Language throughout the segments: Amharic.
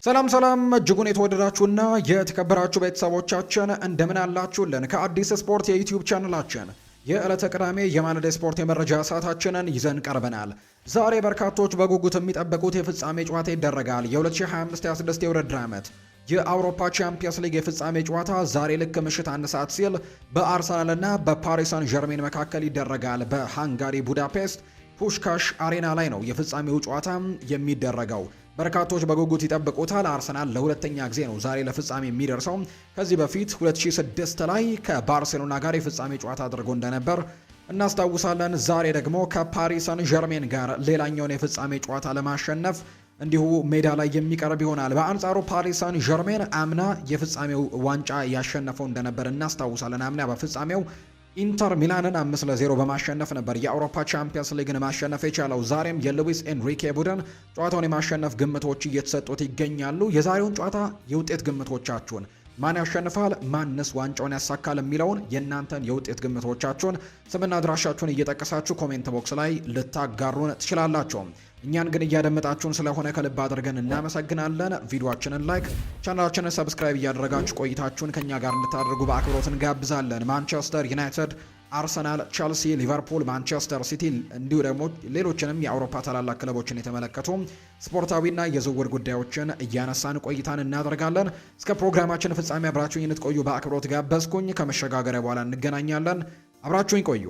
ሰላም እጅጉን የተወደዳችሁና የተከበራችሁ ቤተሰቦቻችን እንደምን አላችሁልን? ከአዲስ ስፖርት የዩቲዩብ ቻናላችን የዕለተ ቅዳሜ የማለዳ ስፖርት የመረጃ ሰዓታችንን ይዘን ቀርበናል። ዛሬ በርካቶች በጉጉት የሚጠበቁት የፍጻሜ ጨዋታ ይደረጋል። የ2025-26 የውድድር ዓመት የአውሮፓ ቻምፒየንስ ሊግ የፍጻሜ ጨዋታ ዛሬ ልክ ምሽት 1 ሰዓት ሲል በአርሰናልና በፓሪስ ሳን ዠርሜን መካከል ይደረጋል። በሃንጋሪ ቡዳፔስት ፑሽካሽ አሬና ላይ ነው የፍጻሜው ጨዋታ የሚደረገው። በርካቶች በጉጉት ይጠብቁታል። አርሰናል ለሁለተኛ ጊዜ ነው ዛሬ ለፍጻሜ የሚደርሰው። ከዚህ በፊት 2006 ላይ ከባርሴሎና ጋር የፍጻሜ ጨዋታ አድርጎ እንደነበር እናስታውሳለን። ዛሬ ደግሞ ከፓሪስ ሳን ዠርሜን ጋር ሌላኛውን የፍጻሜ ጨዋታ ለማሸነፍ እንዲሁ ሜዳ ላይ የሚቀርብ ይሆናል። በአንጻሩ ፓሪስ ሳን ዠርሜን አምና የፍጻሜው ዋንጫ ያሸነፈው እንደነበር እናስታውሳለን። አምና በፍጻሜው ኢንተር ሚላንን 5-0 በማሸነፍ ነበር የአውሮፓ ቻምፒየንስ ሊግን ማሸነፍ የቻለው። ዛሬም የሉዊስ ኤንሪኬ ቡድን ጨዋታውን የማሸነፍ ግምቶች እየተሰጡት ይገኛሉ። የዛሬውን ጨዋታ የውጤት ግምቶቻችሁን ማን ያሸንፋል፣ ማንስ ዋንጫውን ያሳካል የሚለውን የእናንተን የውጤት ግምቶቻችሁን ስምና አድራሻችሁን እየጠቀሳችሁ ኮሜንት ቦክስ ላይ ልታጋሩን ትችላላችሁ። እኛን ግን እያደመጣችሁን ስለሆነ ከልብ አድርገን እናመሰግናለን። ቪዲዮአችንን ላይክ፣ ቻናላችንን ሰብስክራይብ እያደረጋችሁ ቆይታችሁን ከኛ ጋር እንድታደርጉ በአክብሮት እንጋብዛለን። ማንቸስተር ዩናይትድ፣ አርሰናል፣ ቸልሲ፣ ሊቨርፑል፣ ማንቸስተር ሲቲ እንዲሁ ደግሞ ሌሎችንም የአውሮፓ ታላላቅ ክለቦችን የተመለከቱ ስፖርታዊና የዝውውር ጉዳዮችን እያነሳን ቆይታን እናደርጋለን። እስከ ፕሮግራማችን ፍጻሜ አብራችሁኝ እንድትቆዩ በአክብሮት ጋበዝኩኝ። ከመሸጋገሪያ በኋላ እንገናኛለን። አብራችሁኝ ቆዩ።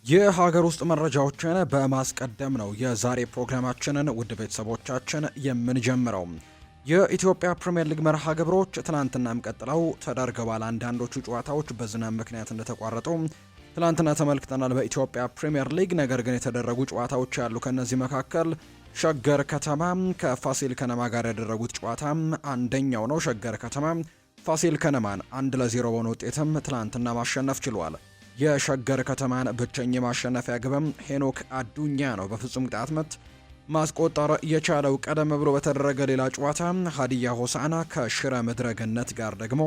የሀገር ውስጥ መረጃዎችን በማስቀደም ነው የዛሬ ፕሮግራማችንን ውድ ቤተሰቦቻችን የምንጀምረው። የኢትዮጵያ ፕሪሚየር ሊግ መርሃ ግብሮች ትናንትናም ቀጥለው ተደርገዋል። አንዳንዶቹ ጨዋታዎች በዝናብ ምክንያት እንደተቋረጡ ትናንትና ተመልክተናል በኢትዮጵያ ፕሪሚየር ሊግ። ነገር ግን የተደረጉ ጨዋታዎች ያሉ ከነዚህ መካከል ሸገር ከተማ ከፋሲል ከነማ ጋር ያደረጉት ጨዋታ አንደኛው ነው። ሸገር ከተማ ፋሲል ከነማን 1-0 በሆነ ውጤትም ትናንትና ማሸነፍ ችሏል። የሸገር ከተማን ብቸኛ ማሸነፊያ ግብም ሄኖክ አዱኛ ነው በፍጹም ቅጣት ምት ማስቆጠር የቻለው። ቀደም ብሎ በተደረገ ሌላ ጨዋታ ሀዲያ ሆሳዕና ከሽረ ምድረ ገነት ጋር ደግሞ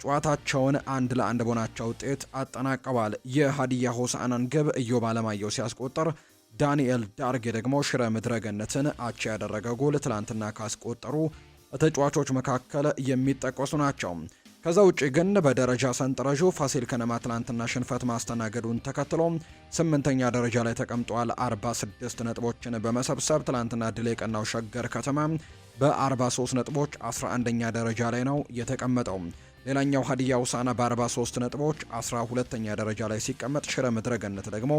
ጨዋታቸውን 1-1 በሆናቸው ውጤት አጠናቀዋል። የሀዲያ ሆሳዕናን ግብ ኢዮብ አለማየሁ ሲያስቆጠር፣ ዳንኤል ዳርጌ ደግሞ ሽረ ምድረ ገነትን አቻ ያደረገ ጎል ትላንትና ካስቆጠሩ ተጫዋቾች መካከል የሚጠቀሱ ናቸው። ከዛ ውጪ ግን በደረጃ ሰንጠረዡ ፋሲል ከነማ ትላንትና ሽንፈት ማስተናገዱን ተከትሎ 8ኛ ደረጃ ላይ ተቀምጧል። 46 ነጥቦችን በመሰብሰብ ትላንትና ድል የቀናው ሸገር ከተማ በ43 ነጥቦች 11ኛ ደረጃ ላይ ነው የተቀመጠው። ሌላኛው ሀዲያ ሆሳዕና በ43 ነጥቦች 12ኛ ደረጃ ላይ ሲቀመጥ፣ ሽረ ምድረ ገነት ደግሞ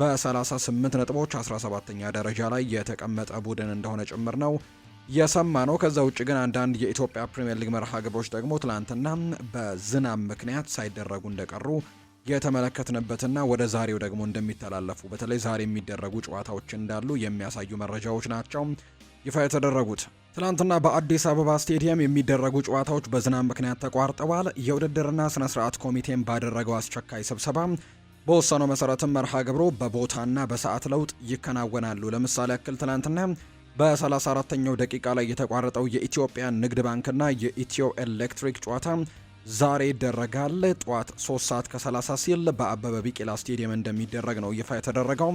በ38 ነጥቦች 17ኛ ደረጃ ላይ የተቀመጠ ቡድን እንደሆነ ጭምር ነው የሰማ ነው። ከዛ ውጭ ግን አንዳንድ የኢትዮጵያ ፕሪሚየር ሊግ መርሃ ግብሮች ደግሞ ትላንትና በዝናብ ምክንያት ሳይደረጉ እንደቀሩ የተመለከትንበትና ወደ ዛሬው ደግሞ እንደሚተላለፉ በተለይ ዛሬ የሚደረጉ ጨዋታዎች እንዳሉ የሚያሳዩ መረጃዎች ናቸው ይፋ የተደረጉት። ትላንትና በአዲስ አበባ ስቴዲየም የሚደረጉ ጨዋታዎች በዝናብ ምክንያት ተቋርጠዋል። የውድድርና ስነ ስርዓት ኮሚቴም ባደረገው አስቸኳይ ስብሰባ በወሰነው መሰረትም መርሃ ግብሩ በቦታና በሰዓት ለውጥ ይከናወናሉ። ለምሳሌ ያክል ትላንትና በ34ኛው ደቂቃ ላይ የተቋረጠው የኢትዮጵያ ንግድ ባንክና የኢትዮ ኤሌክትሪክ ጨዋታ ዛሬ ይደረጋል። ጠዋት 3 ሰዓት ከ30 ሲል በአበበ ቢቂላ ስቴዲየም እንደሚደረግ ነው ይፋ የተደረገው።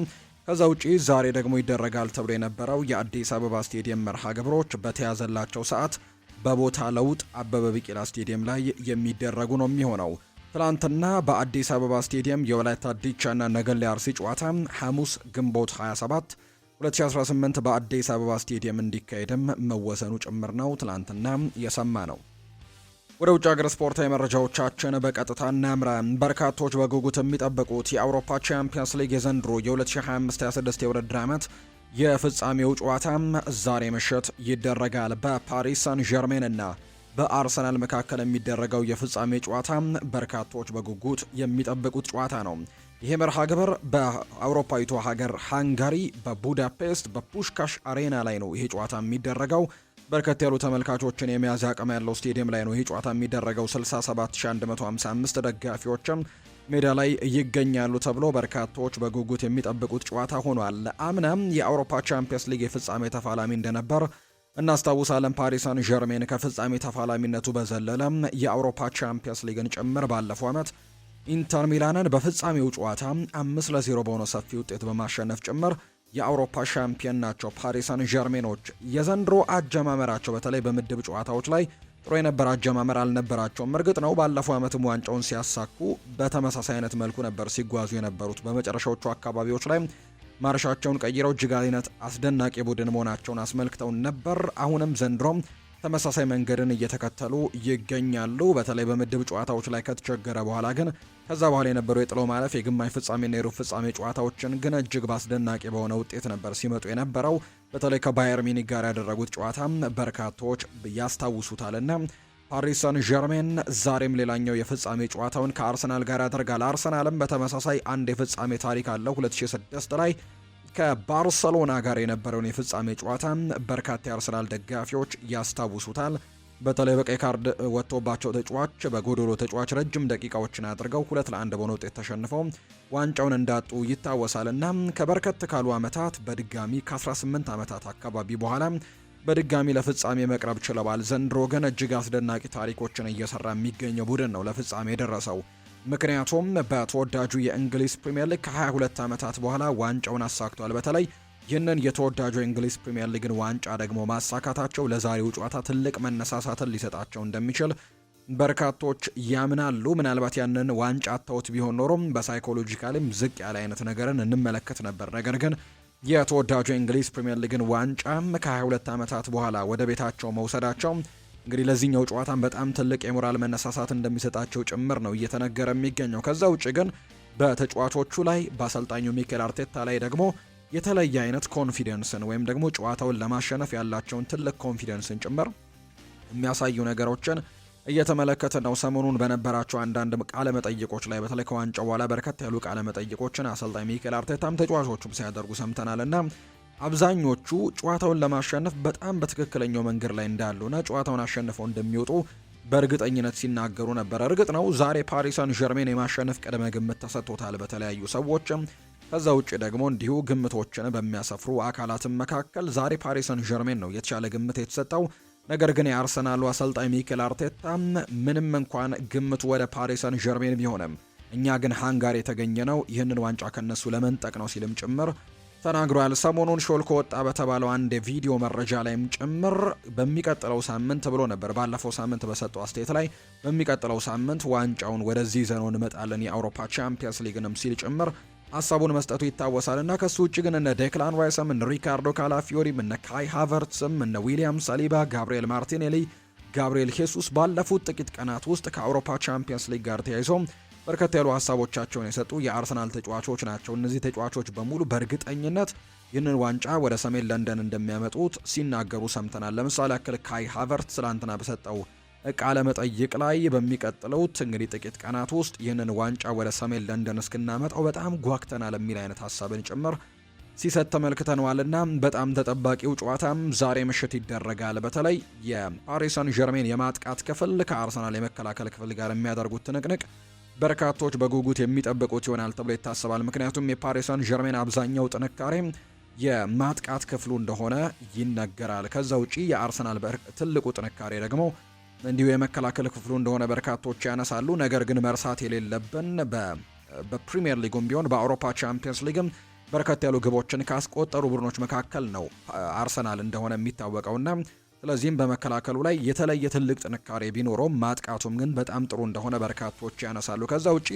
ከዛ ውጪ ዛሬ ደግሞ ይደረጋል ተብሎ የነበረው የአዲስ አበባ ስቴዲየም መርሃ ግብሮች በተያዘላቸው ሰዓት በቦታ ለውጥ አበበ ቢቂላ ስቴዲየም ላይ የሚደረጉ ነው የሚሆነው። ትላንትና በአዲስ አበባ ስቴዲየም የወላይታ ዲቻና ነገሌ አርሲ ጨዋታ ሐሙስ ግንቦት 27 2018 በአዲስ አበባ ስቴዲየም እንዲካሄድም መወሰኑ ጭምር ነው ትላንትና የሰማ ነው። ወደ ውጭ ሀገር ስፖርታዊ መረጃዎቻችን በቀጥታ እናምራ። በርካቶች በጉጉት የሚጠብቁት የአውሮፓ ቻምፒየንስ ሊግ የዘንድሮ የ2025-26 የውድድር ዓመት የፍጻሜው ጨዋታ ዛሬ ምሽት ይደረጋል። በፓሪስ ሳን ዠርሜን እና በአርሰናል መካከል የሚደረገው የፍጻሜ ጨዋታ በርካቶች በጉጉት የሚጠብቁት ጨዋታ ነው። ይሄ መርሃ ግብር በአውሮፓዊቷ ሀገር ሃንጋሪ በቡዳፔስት በፑሽካሽ አሬና ላይ ነው ይሄ ጨዋታ የሚደረገው። በርከት ያሉ ተመልካቾችን የመያዝ አቅም ያለው ስቴዲየም ላይ ነው ይሄ ጨዋታ የሚደረገው። 67155 ደጋፊዎችም ሜዳ ላይ ይገኛሉ ተብሎ በርካቶች በጉጉት የሚጠብቁት ጨዋታ ሆኗል። አምናም የአውሮፓ ቻምፒየንስ ሊግ የፍጻሜ ተፋላሚ እንደነበር እናስታውሳለን። ፓሪስ ሳን ዠርሜን ከፍጻሜ ተፋላሚነቱ በዘለለ የአውሮፓ ቻምፒየንስ ሊግን ጭምር ባለፈው ዓመት ኢንተር ሚላንን በፍጻሜው ጨዋታ 5-0 በሆነ ሰፊ ውጤት በማሸነፍ ጭምር የአውሮፓ ሻምፒዮን ናቸው። ፓሪስ ሰን ዠርሜኖች የዘንድሮ አጀማመራቸው በተለይ በምድብ ጨዋታዎች ላይ ጥሩ የነበረ አጀማመር አልነበራቸውም። እርግጥ ነው ባለፈው ዓመትም ዋንጫውን ሲያሳኩ በተመሳሳይ አይነት መልኩ ነበር ሲጓዙ የነበሩት። በመጨረሻዎቹ አካባቢዎች ላይ ማርሻቸውን ቀይረው እጅግ አይነት አስደናቂ ቡድን መሆናቸውን አስመልክተው ነበር። አሁንም ዘንድሮም ተመሳሳይ መንገድን እየተከተሉ ይገኛሉ። በተለይ በምድብ ጨዋታዎች ላይ ከተቸገረ በኋላ ግን ከዛ በኋላ የነበረው የጥሎ ማለፍ የግማሽ ፍጻሜና የሩብ ፍጻሜ ጨዋታዎችን ግን እጅግ በአስደናቂ በሆነ ውጤት ነበር ሲመጡ የነበረው። በተለይ ከባየር ሚኒክ ጋር ያደረጉት ጨዋታ በርካቶች ያስታውሱታልና ፓሪስ ሰን ዠርሜን ዛሬም ሌላኛው የፍጻሜ ጨዋታውን ከአርሰናል ጋር ያደርጋል። አርሰናልም በተመሳሳይ አንድ የፍጻሜ ታሪክ አለው። 2006 ላይ ከባርሰሎና ጋር የነበረውን የፍጻሜ ጨዋታ በርካታ የአርሰናል ደጋፊዎች ያስታውሱታል። በተለይ በቀይ ካርድ ወጥቶባቸው ተጫዋች በጎዶሎ ተጫዋች ረጅም ደቂቃዎችን አድርገው 2-1 በሆነ ውጤት ተሸንፈው ዋንጫውን እንዳጡ ይታወሳልና ከበርከት ካሉ ዓመታት በድጋሚ ከ18 ዓመታት አካባቢ በኋላ በድጋሚ ለፍጻሜ መቅረብ ችለዋል። ዘንድሮ ግን እጅግ አስደናቂ ታሪኮችን እየሰራ የሚገኘው ቡድን ነው ለፍጻሜ የደረሰው። ምክንያቱም በተወዳጁ የእንግሊዝ ፕሪሚየር ሊግ ከ22 ዓመታት በኋላ ዋንጫውን አሳክቷል። በተለይ ይህንን የተወዳጁ የእንግሊዝ ፕሪሚየር ሊግን ዋንጫ ደግሞ ማሳካታቸው ለዛሬው ጨዋታ ትልቅ መነሳሳትን ሊሰጣቸው እንደሚችል በርካቶች ያምናሉ። ምናልባት ያንን ዋንጫ አተውት ቢሆን ኖሮም በሳይኮሎጂካሊም ዝቅ ያለ አይነት ነገርን እንመለከት ነበር። ነገር ግን የተወዳጁ የእንግሊዝ ፕሪሚየር ሊግን ዋንጫ ከ22 ዓመታት በኋላ ወደ ቤታቸው መውሰዳቸው እንግዲህ ለዚህኛው ጨዋታም በጣም ትልቅ የሞራል መነሳሳት እንደሚሰጣቸው ጭምር ነው እየተነገረ የሚገኘው። ከዛ ውጭ ግን በተጫዋቾቹ ላይ በአሰልጣኙ ሚኬል አርቴታ ላይ ደግሞ የተለየ አይነት ኮንፊደንስን ወይም ደግሞ ጨዋታውን ለማሸነፍ ያላቸውን ትልቅ ኮንፊደንስን ጭምር የሚያሳዩ ነገሮችን እየተመለከተ ነው። ሰሞኑን በነበራቸው አንዳንድ ቃለ መጠይቆች ላይ በተለይ ከዋንጫው በኋላ በርከት ያሉ ቃለ መጠይቆችን አሰልጣኝ ሚኬል አርቴታም ተጫዋቾቹም ሲያደርጉ ሰምተናልና አብዛኞቹ ጨዋታውን ለማሸነፍ በጣም በትክክለኛው መንገድ ላይ እንዳሉና ጨዋታውን አሸንፈው እንደሚወጡ በእርግጠኝነት ሲናገሩ ነበር። እርግጥ ነው ዛሬ ፓሪስ ሰን ዠርሜን የማሸነፍ ቅድመ ግምት ተሰጥቶታል በተለያዩ ሰዎችም። ከዛ ውጭ ደግሞ እንዲሁ ግምቶችን በሚያሰፍሩ አካላትም መካከል ዛሬ ፓሪስ ሰን ዠርሜን ነው የተሻለ ግምት የተሰጠው። ነገር ግን የአርሰናሉ አሰልጣኝ ሚኬል አርቴታ ምንም እንኳን ግምቱ ወደ ፓሪስ ሰን ዠርሜን ቢሆንም እኛ ግን ሃንጋሪ የተገኘ ነው ይህንን ዋንጫ ከነሱ ለመንጠቅ ነው ሲልም ጭምር ተናግሯል። ሰሞኑን ሾልኮ ወጣ በተባለው አንድ የቪዲዮ መረጃ ላይም ጭምር በሚቀጥለው ሳምንት ብሎ ነበር። ባለፈው ሳምንት በሰጠው አስተያየት ላይ በሚቀጥለው ሳምንት ዋንጫውን ወደዚህ ይዘነው እንመጣለን የአውሮፓ ቻምፒየንስ ሊግንም ሲል ጭምር ሀሳቡን መስጠቱ ይታወሳልና ከሱ ውጭ ግን እነ ዴክላን ራይስም እነ ሪካርዶ ካላፊዮሪም እነ ካይ ሃቨርትስም እነ ዊሊያም ሳሊባ፣ ጋብሪኤል ማርቲኔሊ፣ ጋብሪኤል ሄሱስ ባለፉት ጥቂት ቀናት ውስጥ ከአውሮፓ ቻምፒየንስ ሊግ ጋር ተያይዞ በርከት ያሉ ሀሳቦቻቸውን የሰጡ የአርሰናል ተጫዋቾች ናቸው። እነዚህ ተጫዋቾች በሙሉ በእርግጠኝነት ይህንን ዋንጫ ወደ ሰሜን ለንደን እንደሚያመጡት ሲናገሩ ሰምተናል። ለምሳሌ ያክል ካይ ሃቨርትስ ትላንትና በሰጠው ቃለ መጠይቅ ላይ በሚቀጥሉት እንግዲህ ጥቂት ቀናት ውስጥ ይህንን ዋንጫ ወደ ሰሜን ለንደን እስክናመጣው በጣም ጓግተናል የሚል አይነት ሀሳብን ጭምር ሲሰጥ ተመልክተነዋልና በጣም ተጠባቂው ጨዋታም ዛሬ ምሽት ይደረጋል። በተለይ የፓሪስ ሰን ዠርሜን የማጥቃት ክፍል ከአርሰናል የመከላከል ክፍል ጋር የሚያደርጉት ትንቅንቅ በርካቶች በጉጉት የሚጠብቁት ይሆናል ተብሎ ይታሰባል። ምክንያቱም የፓሪስ ሰን ዠርሜን አብዛኛው ጥንካሬ የማጥቃት ክፍሉ እንደሆነ ይነገራል። ከዛ ውጪ የአርሰናል ትልቁ ጥንካሬ ደግሞ እንዲሁ የመከላከል ክፍሉ እንደሆነ በርካቶች ያነሳሉ። ነገር ግን መርሳት የሌለብን በፕሪሚየር ሊጉም ቢሆን በአውሮፓ ቻምፒየንስ ሊግም በርከት ያሉ ግቦችን ካስቆጠሩ ቡድኖች መካከል ነው አርሰናል እንደሆነ የሚታወቀውና ስለዚህም በመከላከሉ ላይ የተለየ ትልቅ ጥንካሬ ቢኖረውም ማጥቃቱም ግን በጣም ጥሩ እንደሆነ በርካቶች ያነሳሉ። ከዛ ውጪ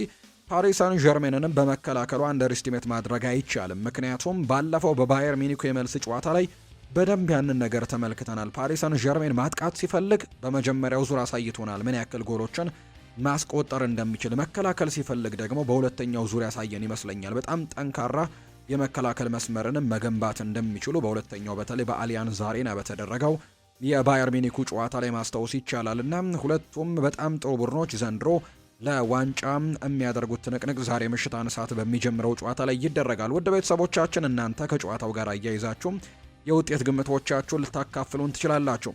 ፓሪስ ሰን ዠርሜንንም በመከላከሉ አንደርስቲሜት ማድረግ አይቻልም። ምክንያቱም ባለፈው በባየር ሚኒክ የመልስ ጨዋታ ላይ በደንብ ያንን ነገር ተመልክተናል። ፓሪስ ሰን ዠርሜን ማጥቃት ሲፈልግ በመጀመሪያው ዙር አሳይቶናል ምን ያክል ጎሎችን ማስቆጠር እንደሚችል። መከላከል ሲፈልግ ደግሞ በሁለተኛው ዙር ያሳየን ይመስለኛል። በጣም ጠንካራ የመከላከል መስመርንም መገንባት እንደሚችሉ በሁለተኛው በተለይ በአሊያንዝ አሬና በተደረገው የባየር ሚኒኩ ጨዋታ ላይ ማስታወስ ይቻላልና ሁለቱም በጣም ጥሩ ቡድኖች ዘንድሮ ለዋንጫ የሚያደርጉት ትንቅንቅ ዛሬ ምሽት አንድ ሰዓት በሚጀምረው ጨዋታ ላይ ይደረጋል። ውድ ቤተሰቦቻችን እናንተ ከጨዋታው ጋር አያይዛችሁ የውጤት ግምቶቻችሁን ልታካፍሉን ትችላላችሁ።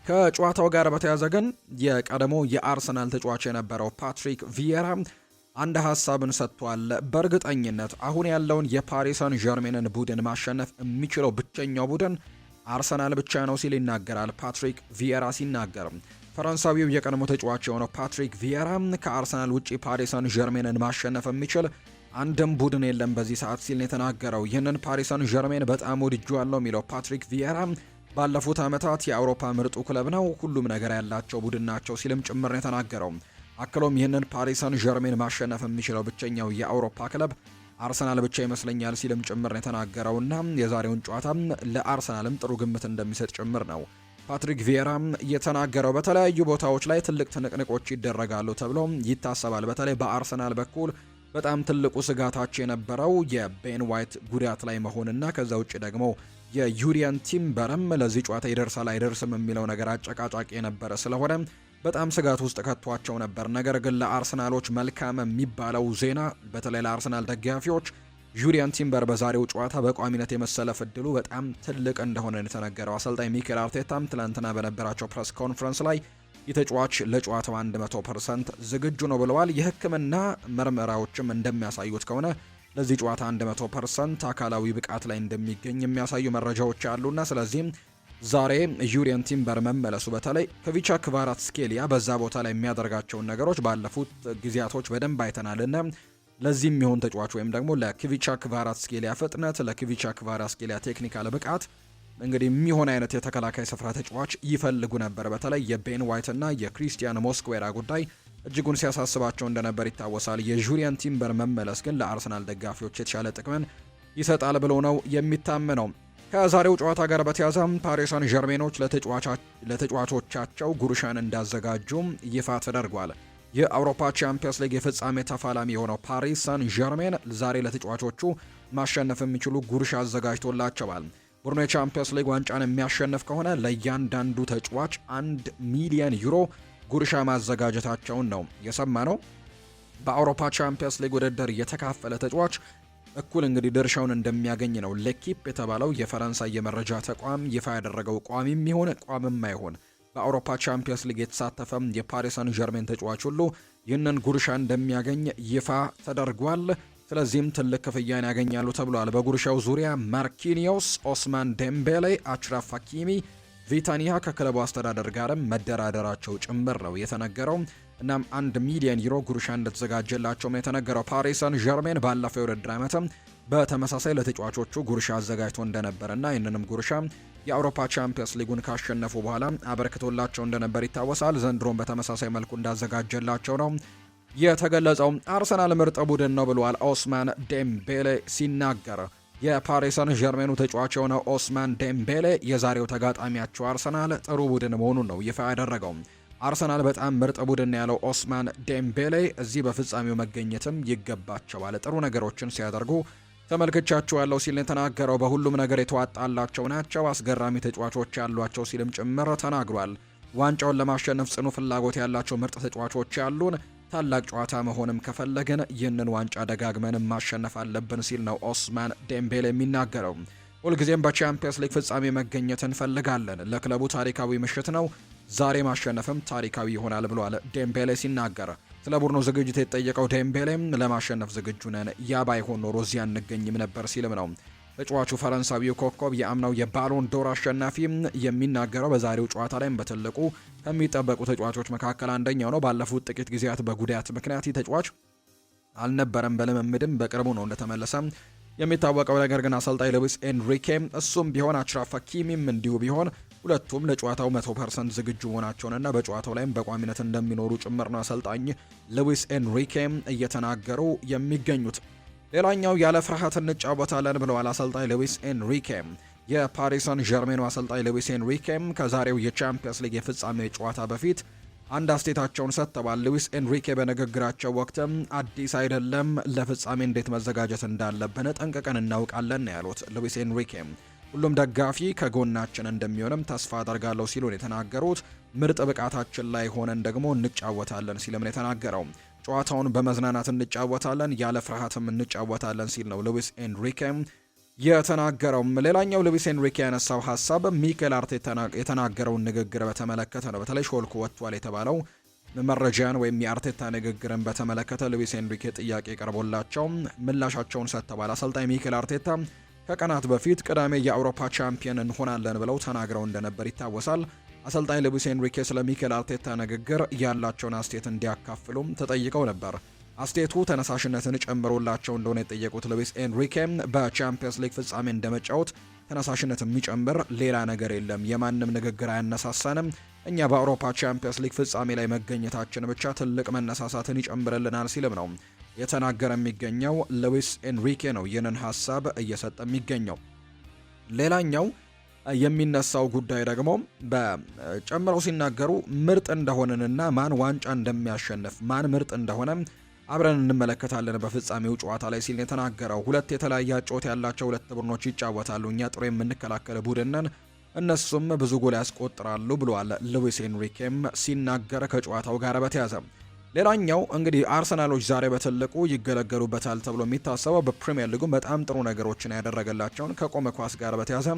ከጨዋታው ጋር በተያያዘ ግን የቀድሞ የአርሰናል ተጫዋች የነበረው ፓትሪክ ቪየራ አንድ ሀሳብን ሰጥቷል። በእርግጠኝነት አሁን ያለውን የፓሪስ ሰን ዠርሜንን ቡድን ማሸነፍ የሚችለው ብቸኛው ቡድን አርሰናል ብቻ ነው ሲል ይናገራል። ፓትሪክ ቪየራ ሲናገር ፈረንሳዊው የቀድሞ ተጫዋች የሆነው ፓትሪክ ቪየራ ከአርሰናል ውጪ ፓሪስ ሰን ዠርሜንን ማሸነፍ የሚችል አንድም ቡድን የለም በዚህ ሰዓት ሲል ነው የተናገረው። ይህንን ፓሪስ ሰን ዠርሜን በጣም ወድጄዋለሁ የሚለው ፓትሪክ ቪየራ ባለፉት ዓመታት የአውሮፓ ምርጡ ክለብ ነው፣ ሁሉም ነገር ያላቸው ቡድን ናቸው ሲልም ጭምር ነው የተናገረው። አክሎም ይህንን ፓሪስ ሰን ዠርሜን ማሸነፍ የሚችለው ብቸኛው የአውሮፓ ክለብ አርሰናል ብቻ ይመስለኛል ሲልም ጭምር ነው የተናገረውና የዛሬውን ጨዋታ ለአርሰናልም ጥሩ ግምት እንደሚሰጥ ጭምር ነው ፓትሪክ ቪየራ የተናገረው። በተለያዩ ቦታዎች ላይ ትልቅ ትንቅንቆች ይደረጋሉ ተብሎ ይታሰባል። በተለይ በአርሰናል በኩል በጣም ትልቁ ስጋታቸው የነበረው የቤን ዋይት ጉዳት ላይ መሆንና ከዛ ውጭ ደግሞ የዩሪያን ቲምበርም ለዚህ ጨዋታ ይደርሳል አይደርስም የሚለው ነገር አጨቃጫቂ የነበረ ስለሆነ በጣም ስጋት ውስጥ ከቷቸው ነበር። ነገር ግን ለአርሰናሎች መልካም የሚባለው ዜና በተለይ ለአርሰናል ደጋፊዎች ዩሪያን ቲምበር በዛሬው ጨዋታ በቋሚነት የመሰለፍ እድሉ በጣም ትልቅ እንደሆነ የተነገረው። አሰልጣኝ ሚኬል አርቴታም ትላንትና በነበራቸው ፕሬስ ኮንፈረንስ ላይ የተጫዋች ለጨዋታው 100% ዝግጁ ነው ብለዋል። የሕክምና ምርመራዎችም እንደሚያሳዩት ከሆነ ለዚህ ጨዋታ 100% አካላዊ ብቃት ላይ እንደሚገኝ የሚያሳዩ መረጃዎች አሉና ስለዚህም ዛሬ ዩሪያን ቲምበር መመለሱ በተለይ ከቪቻ ክቫራትስኬሊያ በዛ ቦታ ላይ የሚያደርጋቸውን ነገሮች ባለፉት ጊዜያቶች በደንብ አይተናልና ለዚህ የሚሆን ተጫዋች ወይም ደግሞ ለኪቪቻ ክቫራትስኬሊያ ፍጥነት፣ ለኪቪቻ ክቫራትስኬሊያ ቴክኒካል ብቃት እንግዲህ የሚሆን አይነት የተከላካይ ስፍራ ተጫዋች ይፈልጉ ነበር። በተለይ የቤን ዋይት እና የክሪስቲያን ሞስኩዌራ ጉዳይ እጅጉን ሲያሳስባቸው እንደነበር ይታወሳል። የዩሪያን ቲምበር መመለስ ግን ለአርሰናል ደጋፊዎች የተሻለ ጥቅምን ይሰጣል ብሎ ነው የሚታመነው። ከዛሬው ጨዋታ ጋር በተያያዘ ፓሪስ ሰን ዠርሜኖች ለተጫዋቾቻቸው ጉርሻን እንዳዘጋጁም ይፋ ተደርጓል። የአውሮፓ ቻምፒየንስ ሊግ የፍጻሜ ተፋላሚ የሆነው ፓሪስ ሰን ዠርሜን ዛሬ ለተጫዋቾቹ ማሸነፍ የሚችሉ ጉርሻ አዘጋጅቶላቸዋል። ቡድኑ የቻምፒየንስ ሊግ ዋንጫን የሚያሸንፍ ከሆነ ለእያንዳንዱ ተጫዋች 1 ሚሊዮን ዩሮ ጉርሻ ማዘጋጀታቸውን ነው የሰማነው። በአውሮፓ ቻምፒየንስ ሊግ ውድድር የተካፈለ ተጫዋች እኩል እንግዲህ ድርሻውን እንደሚያገኝ ነው ሌኪፕ የተባለው የፈረንሳይ የመረጃ ተቋም ይፋ ያደረገው። ቋሚም ይሁን ቋምም አይሆን በአውሮፓ ቻምፒየንስ ሊግ የተሳተፈም የፓሪስ ሰን ዠርሜን ተጫዋች ሁሉ ይህንን ጉርሻ እንደሚያገኝ ይፋ ተደርጓል። ስለዚህም ትልቅ ክፍያን ያገኛሉ ተብሏል። በጉርሻው ዙሪያ ማርኪኒዮስ፣ ኦስማን ዴምቤሌ፣ አችራፍ ሀኪሚ፣ ቪታኒያ ከክለቡ አስተዳደር ጋርም መደራደራቸው ጭምር ነው የተነገረው። እናም 1 ሚሊዮን ዩሮ ጉርሻ እንደተዘጋጀላቸውም የተነገረው። ፓሪስ ሰን ዠርሜን ባለፈው የውድድር ዓመትም በተመሳሳይ ለተጫዋቾቹ ጉርሻ አዘጋጅቶ እንደነበርና ይህንንም ጉርሻ የአውሮፓ ቻምፒየንስ ሊጉን ካሸነፉ በኋላ አበርክቶላቸው እንደነበር ይታወሳል። ዘንድሮም በተመሳሳይ መልኩ እንዳዘጋጀላቸው ነው የተገለጸው። አርሰናል ምርጥ ቡድን ነው ብሏል ኦስማን ዴምቤሌ ሲናገር። የፓሪስ ሰን ዠርሜኑ ተጫዋች የሆነው ኦስማን ዴምቤሌ የዛሬው ተጋጣሚያቸው አርሰናል ጥሩ ቡድን መሆኑን ነው ይፋ ያደረገው። አርሰናል በጣም ምርጥ ቡድን ያለው ኦስማን ዴምቤሌ እዚህ በፍጻሜው መገኘትም ይገባቸዋል፣ ጥሩ ነገሮችን ሲያደርጉ ተመልክቻቸዋለሁ ሲል የተናገረው። በሁሉም ነገር የተዋጣላቸው ናቸው፣ አስገራሚ ተጫዋቾች ያሏቸው ሲልም ጭምር ተናግሯል። ዋንጫውን ለማሸነፍ ጽኑ ፍላጎት ያላቸው ምርጥ ተጫዋቾች ያሉን፣ ታላቅ ጨዋታ መሆንም ከፈለግን ይህንን ዋንጫ ደጋግመን ማሸነፍ አለብን ሲል ነው ኦስማን ዴምቤሌ የሚናገረው። ሁልጊዜም በቻምፒየንስ ሊግ ፍጻሜ መገኘት እንፈልጋለን፣ ለክለቡ ታሪካዊ ምሽት ነው፣ ዛሬ ማሸነፍም ታሪካዊ ይሆናል ብሏል ዴምቤሌ ሲናገር። ስለ ቡድኑ ዝግጅት የተጠየቀው ዴምቤሌም ለማሸነፍ ዝግጁ ነን፣ ያ ባይሆን ኖሮ እዚያ አንገኝም ነበር ሲልም ነው ተጫዋቹ ፈረንሳዊው ኮከብ የአምናው የባሎን ዶር አሸናፊ የሚናገረው። በዛሬው ጨዋታ ላይም በትልቁ ከሚጠበቁ ተጫዋቾች መካከል አንደኛው ነው። ባለፉት ጥቂት ጊዜያት በጉዳት ምክንያት ተጫዋች አልነበረም፣ በልምምድም በቅርቡ ነው እንደተመለሰ የሚታወቀው። ነገር ግን አሰልጣኝ ሉዊስ ኤንሪኬ እሱም ቢሆን አችራፍ ሀኪሚም እንዲሁ ቢሆን ሁለቱም ለጨዋታው 100% ዝግጁ መሆናቸውንና በጨዋታው ላይም በቋሚነት እንደሚኖሩ ጭምር ነው አሰልጣኝ ሉዊስ ኤንሪኬ እየተናገሩ የሚገኙት። ሌላኛው ያለ ፍርሃት እንጫወታለን ብለዋል አሰልጣኝ ሉዊስ ኤንሪኬ። የፓሪስ ሰን ዠርሜኑ አሰልጣኝ ሉዊስ ኤንሪኬ ከዛሬው የቻምፒየንስ ሊግ የፍጻሜ ጨዋታ በፊት አንድ አስተያየታቸውን ሰጥተዋል። ሉዊስ ኤንሪኬ በንግግራቸው ወቅትም አዲስ አይደለም፣ ለፍጻሜ እንዴት መዘጋጀት እንዳለብን ጠንቅቀን እናውቃለን ያሉት ሉዊስ ኤንሪኬ ሁሉም ደጋፊ ከጎናችን እንደሚሆንም ተስፋ አደርጋለሁ ሲሉ ነው የተናገሩት። ምርጥ ብቃታችን ላይ ሆነን ደግሞ እንጫወታለን ሲልም ነው የተናገረው። ጨዋታውን በመዝናናት እንጫወታለን፣ ያለ ፍርሃትም እንጫወታለን ሲል ነው ሉዊስ ኤንሪኬ የተናገረው። ሌላኛው ሉዊስ ኤንሪኬ ያነሳው ሀሳብ ሚኬል አርቴታ የተናገረውን ንግግር በተመለከተ ነው። በተለይ ሾልኮ ወጥቷል የተባለው መረጃን ወይም የአርቴታ ንግግርን በተመለከተ ሉዊስ ኤንሪኬ ጥያቄ ቀርቦላቸው ምላሻቸውን ሰጥተዋል። አሰልጣኝ ሚኬል አርቴታ ከቀናት በፊት ቅዳሜ የአውሮፓ ቻምፒየን እንሆናለን ብለው ተናግረው እንደነበር ይታወሳል። አሰልጣኝ ሉዊስ ኤንሪኬ ስለ ሚኬል አርቴታ ንግግር ያላቸውን አስተያየት እንዲያካፍሉም ተጠይቀው ነበር። አስተያየቱ ተነሳሽነትን ጨምሮላቸው እንደሆነ የጠየቁት ሉዊስ ኤንሪኬ በቻምፒየንስ ሊግ ፍጻሜ እንደመጫወት ተነሳሽነት የሚጨምር ሌላ ነገር የለም፣ የማንም ንግግር አያነሳሳንም። እኛ በአውሮፓ ቻምፒየንስ ሊግ ፍጻሜ ላይ መገኘታችን ብቻ ትልቅ መነሳሳትን ይጨምርልናል ሲልም ነው የተናገረ የሚገኘው ሉዊስ ኤንሪኬ ነው ይህንን ሀሳብ እየሰጠ የሚገኘው። ሌላኛው የሚነሳው ጉዳይ ደግሞ በጨምረው ሲናገሩ ምርጥ እንደሆነንና ማን ዋንጫ እንደሚያሸንፍ ማን ምርጥ እንደሆነ አብረን እንመለከታለን በፍጻሜው ጨዋታ ላይ ሲል የተናገረው። ሁለት የተለያየ አጨዋወት ያላቸው ሁለት ቡድኖች ይጫወታሉ። እኛ ጥሩ የምንከላከል ቡድን ነን፣ እነሱም ብዙ ጎል ያስቆጥራሉ ብሏል ሉዊስ ኤንሪኬም ሲናገር ከጨዋታው ጋር በተያያዘ። ሌላኛው እንግዲህ አርሰናሎች ዛሬ በትልቁ ይገለገሉበታል ተብሎ የሚታሰበው በፕሪሚየር ሊጉ በጣም ጥሩ ነገሮችን ያደረገላቸውን ከቆመ ኳስ ጋር በተያያዘ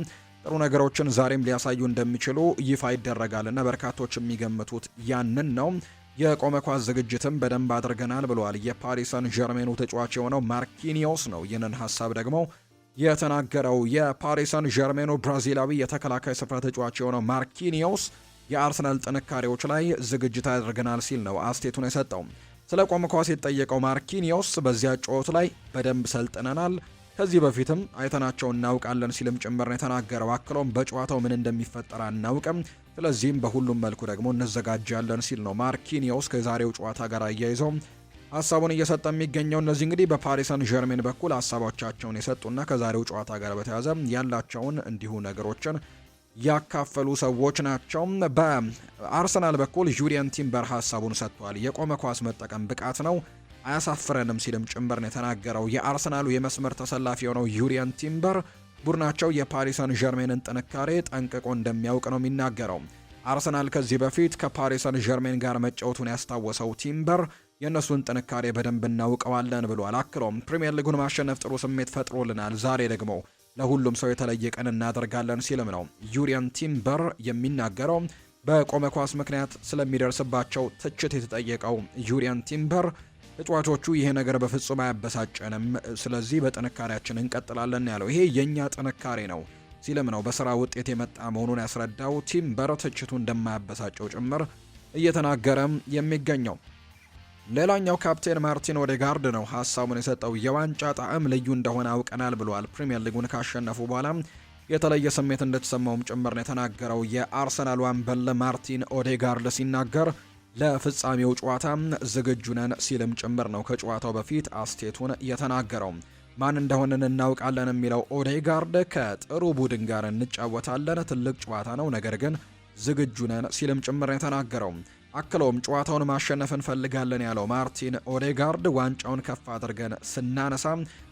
ጥሩ ነገሮችን ዛሬም ሊያሳዩ እንደሚችሉ ይፋ ይደረጋልና በርካቶች የሚገምቱት ያንን ነው። የቆመ ኳስ ዝግጅትም በደንብ አድርገናል ብለዋል የፓሪስ ሰን ዠርሜኑ ተጫዋች የሆነው ማርኪኒዮስ ነው ይህንን ሀሳብ ደግሞ የተናገረው። የፓሪስ ሰን ዠርሜኑ ብራዚላዊ የተከላካይ ስፍራ ተጫዋች የሆነው ማርኪኒዮስ የአርሰናል ጥንካሬዎች ላይ ዝግጅት አድርገናል ሲል ነው አስተያየቱን የሰጠው። ስለ ቆመ ኳስ የተጠየቀው ማርኪኒዮስ በዚያ ጨዋታ ላይ በደንብ ሰልጥነናል፣ ከዚህ በፊትም አይተናቸው እናውቃለን ሲልም ጭምር ነው የተናገረው። አክሎም በጨዋታው ምን እንደሚፈጠር አናውቅም፣ ስለዚህም በሁሉም መልኩ ደግሞ እንዘጋጃለን ሲል ነው ማርኪኒዮስ ከዛሬው ጨዋታ ጋር አያይዘው ሀሳቡን እየሰጠ የሚገኘው። እነዚህ እንግዲህ በፓሪስ ሰን ዠርሜን በኩል ሀሳቦቻቸውን የሰጡና ከዛሬው ጨዋታ ጋር በተያያዘ ያላቸውን እንዲሁ ነገሮችን ያካፈሉ ሰዎች ናቸው። በአርሰናል በኩል ጁሪየን ቲምበር ሀሳቡን ሰጥቷል። የቆመ ኳስ መጠቀም ብቃት ነው፣ አያሳፍረንም ሲልም ጭምር ነው የተናገረው። የአርሰናሉ የመስመር ተሰላፊ የሆነው ጁሪየን ቲምበር ቡድናቸው የፓሪስ ሰን ዠርሜንን ጥንካሬ ጠንቅቆ እንደሚያውቅ ነው የሚናገረው። አርሰናል ከዚህ በፊት ከፓሪስ ሰን ዠርሜን ጋር መጫወቱን ያስታወሰው ቲምበር የእነሱን ጥንካሬ በደንብ እናውቀዋለን ብሏል። አክሎም ፕሪሚየር ሊጉን ማሸነፍ ጥሩ ስሜት ፈጥሮልናል፣ ዛሬ ደግሞ ለሁሉም ሰው የተለየ ቀን እናደርጋለን ሲልም ነው ጁሪየን ቲምበር የሚናገረው። በቆመ ኳስ ምክንያት ስለሚደርስባቸው ትችት የተጠየቀው ጁሪየን ቲምበር ተጫዋቾቹ ይሄ ነገር በፍጹም አያበሳጨንም፣ ስለዚህ በጥንካሬያችን እንቀጥላለን ያለው ይሄ የኛ ጥንካሬ ነው ሲልም ነው በስራ ውጤት የመጣ መሆኑን ያስረዳው። ቲምበር ትችቱ እንደማያበሳጨው ጭምር እየተናገረም የሚገኘው። ሌላኛው ካፕቴን ማርቲን ኦዴጋርድ ነው ሀሳቡን የሰጠው። የዋንጫ ጣዕም ልዩ እንደሆነ አውቀናል ብሏል። ፕሪሚየር ሊጉን ካሸነፉ በኋላ የተለየ ስሜት እንደተሰማውም ጭምር ነው የተናገረው። የአርሰናል አምበል ማርቲን ኦዴጋርድ ሲናገር ለፍጻሜው ጨዋታ ዝግጁ ነን ሲልም ጭምር ነው ከጨዋታው በፊት አስተያየቱን የተናገረው። ማን እንደሆነን እናውቃለን የሚለው ኦዴጋርድ ከጥሩ ቡድን ጋር እንጫወታለን፣ ትልቅ ጨዋታ ነው፣ ነገር ግን ዝግጁ ነን ሲልም ጭምር ነው የተናገረው። አክለውም ጨዋታውን ማሸነፍ እንፈልጋለን ያለው ማርቲን ኦዴጋርድ ዋንጫውን ከፍ አድርገን ስናነሳ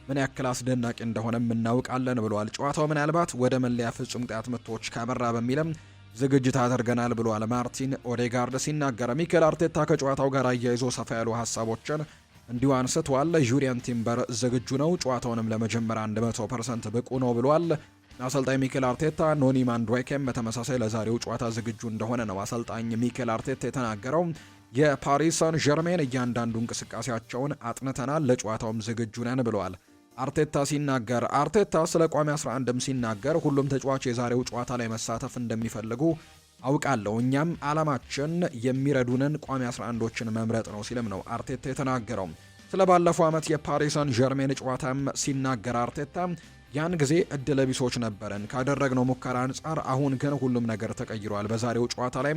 ምን ያክል አስደናቂ እንደሆነም እናውቃለን ብሏል። ጨዋታው ምናልባት ወደ መለያ ፍጹም ቅጣት ምቶች ካመራ በሚልም ዝግጅት አድርገናል ብሏል ማርቲን ኦዴጋርድ ሲናገር። ሚኬል አርቴታ ከጨዋታው ጋር አያይዞ ሰፋ ያሉ ሀሳቦችን እንዲሁ አንስቷል። ጁሪየን ቲምበር ዝግጁ ነው፣ ጨዋታውንም ለመጀመር 100% ብቁ ነው ብሏል። አሰልጣኝ ሚኬል አርቴታ ኖኒ ማንዱዌኬም በተመሳሳይ ለዛሬው ጨዋታ ዝግጁ እንደሆነ ነው አሰልጣኝ ሚኬል አርቴታ የተናገረው። የፓሪስ ሰን ዠርሜን እያንዳንዱ እንቅስቃሴያቸውን አጥንተናል፣ ለጨዋታውም ዝግጁ ነን ብለዋል አርቴታ ሲናገር። አርቴታ ስለ ቋሚ 11ም ሲናገር ሁሉም ተጫዋች የዛሬው ጨዋታ ላይ መሳተፍ እንደሚፈልጉ አውቃለሁ፣ እኛም አላማችን የሚረዱንን ቋሚ 11ዎችን መምረጥ ነው ሲልም ነው አርቴታ የተናገረው። ስለ ባለፈው ዓመት የፓሪስ ሰን ዠርሜን ጨዋታም ሲናገር አርቴታ ያን ጊዜ እድለ ቢሶች ነበረን ካደረግነው ሙከራ አንጻር፣ አሁን ግን ሁሉም ነገር ተቀይሯል፣ በዛሬው ጨዋታ ላይ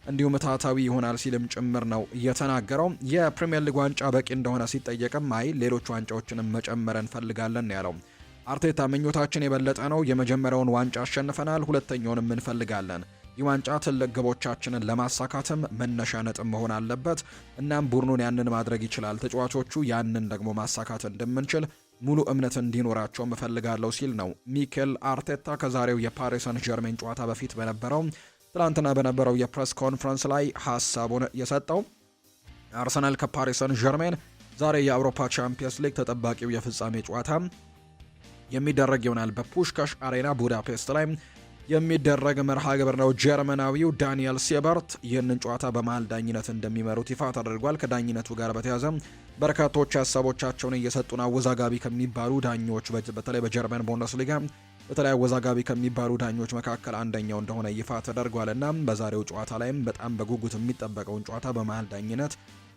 እንዲሁ ምታታዊ ይሆናል ሲልም ጭምር ነው የተናገረው። የፕሪሚየር ሊግ ዋንጫ በቂ እንደሆነ ሲጠየቅም አይ ሌሎች ዋንጫዎችንም መጨመር እንፈልጋለን ያለው አርቴታ ምኞታችን የበለጠ ነው፣ የመጀመሪያውን ዋንጫ አሸንፈናል፣ ሁለተኛውንም እንፈልጋለን። ይህ ዋንጫ ትልቅ ግቦቻችንን ለማሳካትም መነሻ ነጥብ መሆን አለበት፣ እናም ቡድኑን ያንን ማድረግ ይችላል፣ ተጫዋቾቹ ያንን ደግሞ ማሳካት እንደምንችል ሙሉ እምነት እንዲኖራቸው እፈልጋለሁ ሲል ነው ሚኬል አርቴታ ከዛሬው የፓሪስ ሰን ዠርሜን ጨዋታ በፊት ትላንትና በነበረው የፕሬስ ኮንፈረንስ ላይ ሀሳቡን የሰጠው። አርሰናል ከፓሪስ ሰን ዠርሜን ዛሬ የአውሮፓ ቻምፒየንስ ሊግ ተጠባቂው የፍጻሜ ጨዋታ የሚደረግ ይሆናል። በፑሽካሽ አሬና ቡዳፔስት ላይ የሚደረግ መርሃ ግብር ነው። ጀርመናዊው ዳንኤል ሴበርት ይህንን ጨዋታ በመሃል ዳኝነት እንደሚመሩት ይፋ ተደርጓል። ከዳኝነቱ ጋር በተያያዘ በርካቶች ሀሳቦቻቸውን እየሰጡን አወዛጋቢ ከሚባሉ ዳኞች በተለይ በጀርመን ቡንደስሊጋ በተለይ አወዛጋቢ ከሚባሉ ዳኞች መካከል አንደኛው እንደሆነ ይፋ ተደርጓልና በዛሬው ጨዋታ ላይም በጣም በጉጉት የሚጠበቀውን ጨዋታ በመሃል ዳኝነት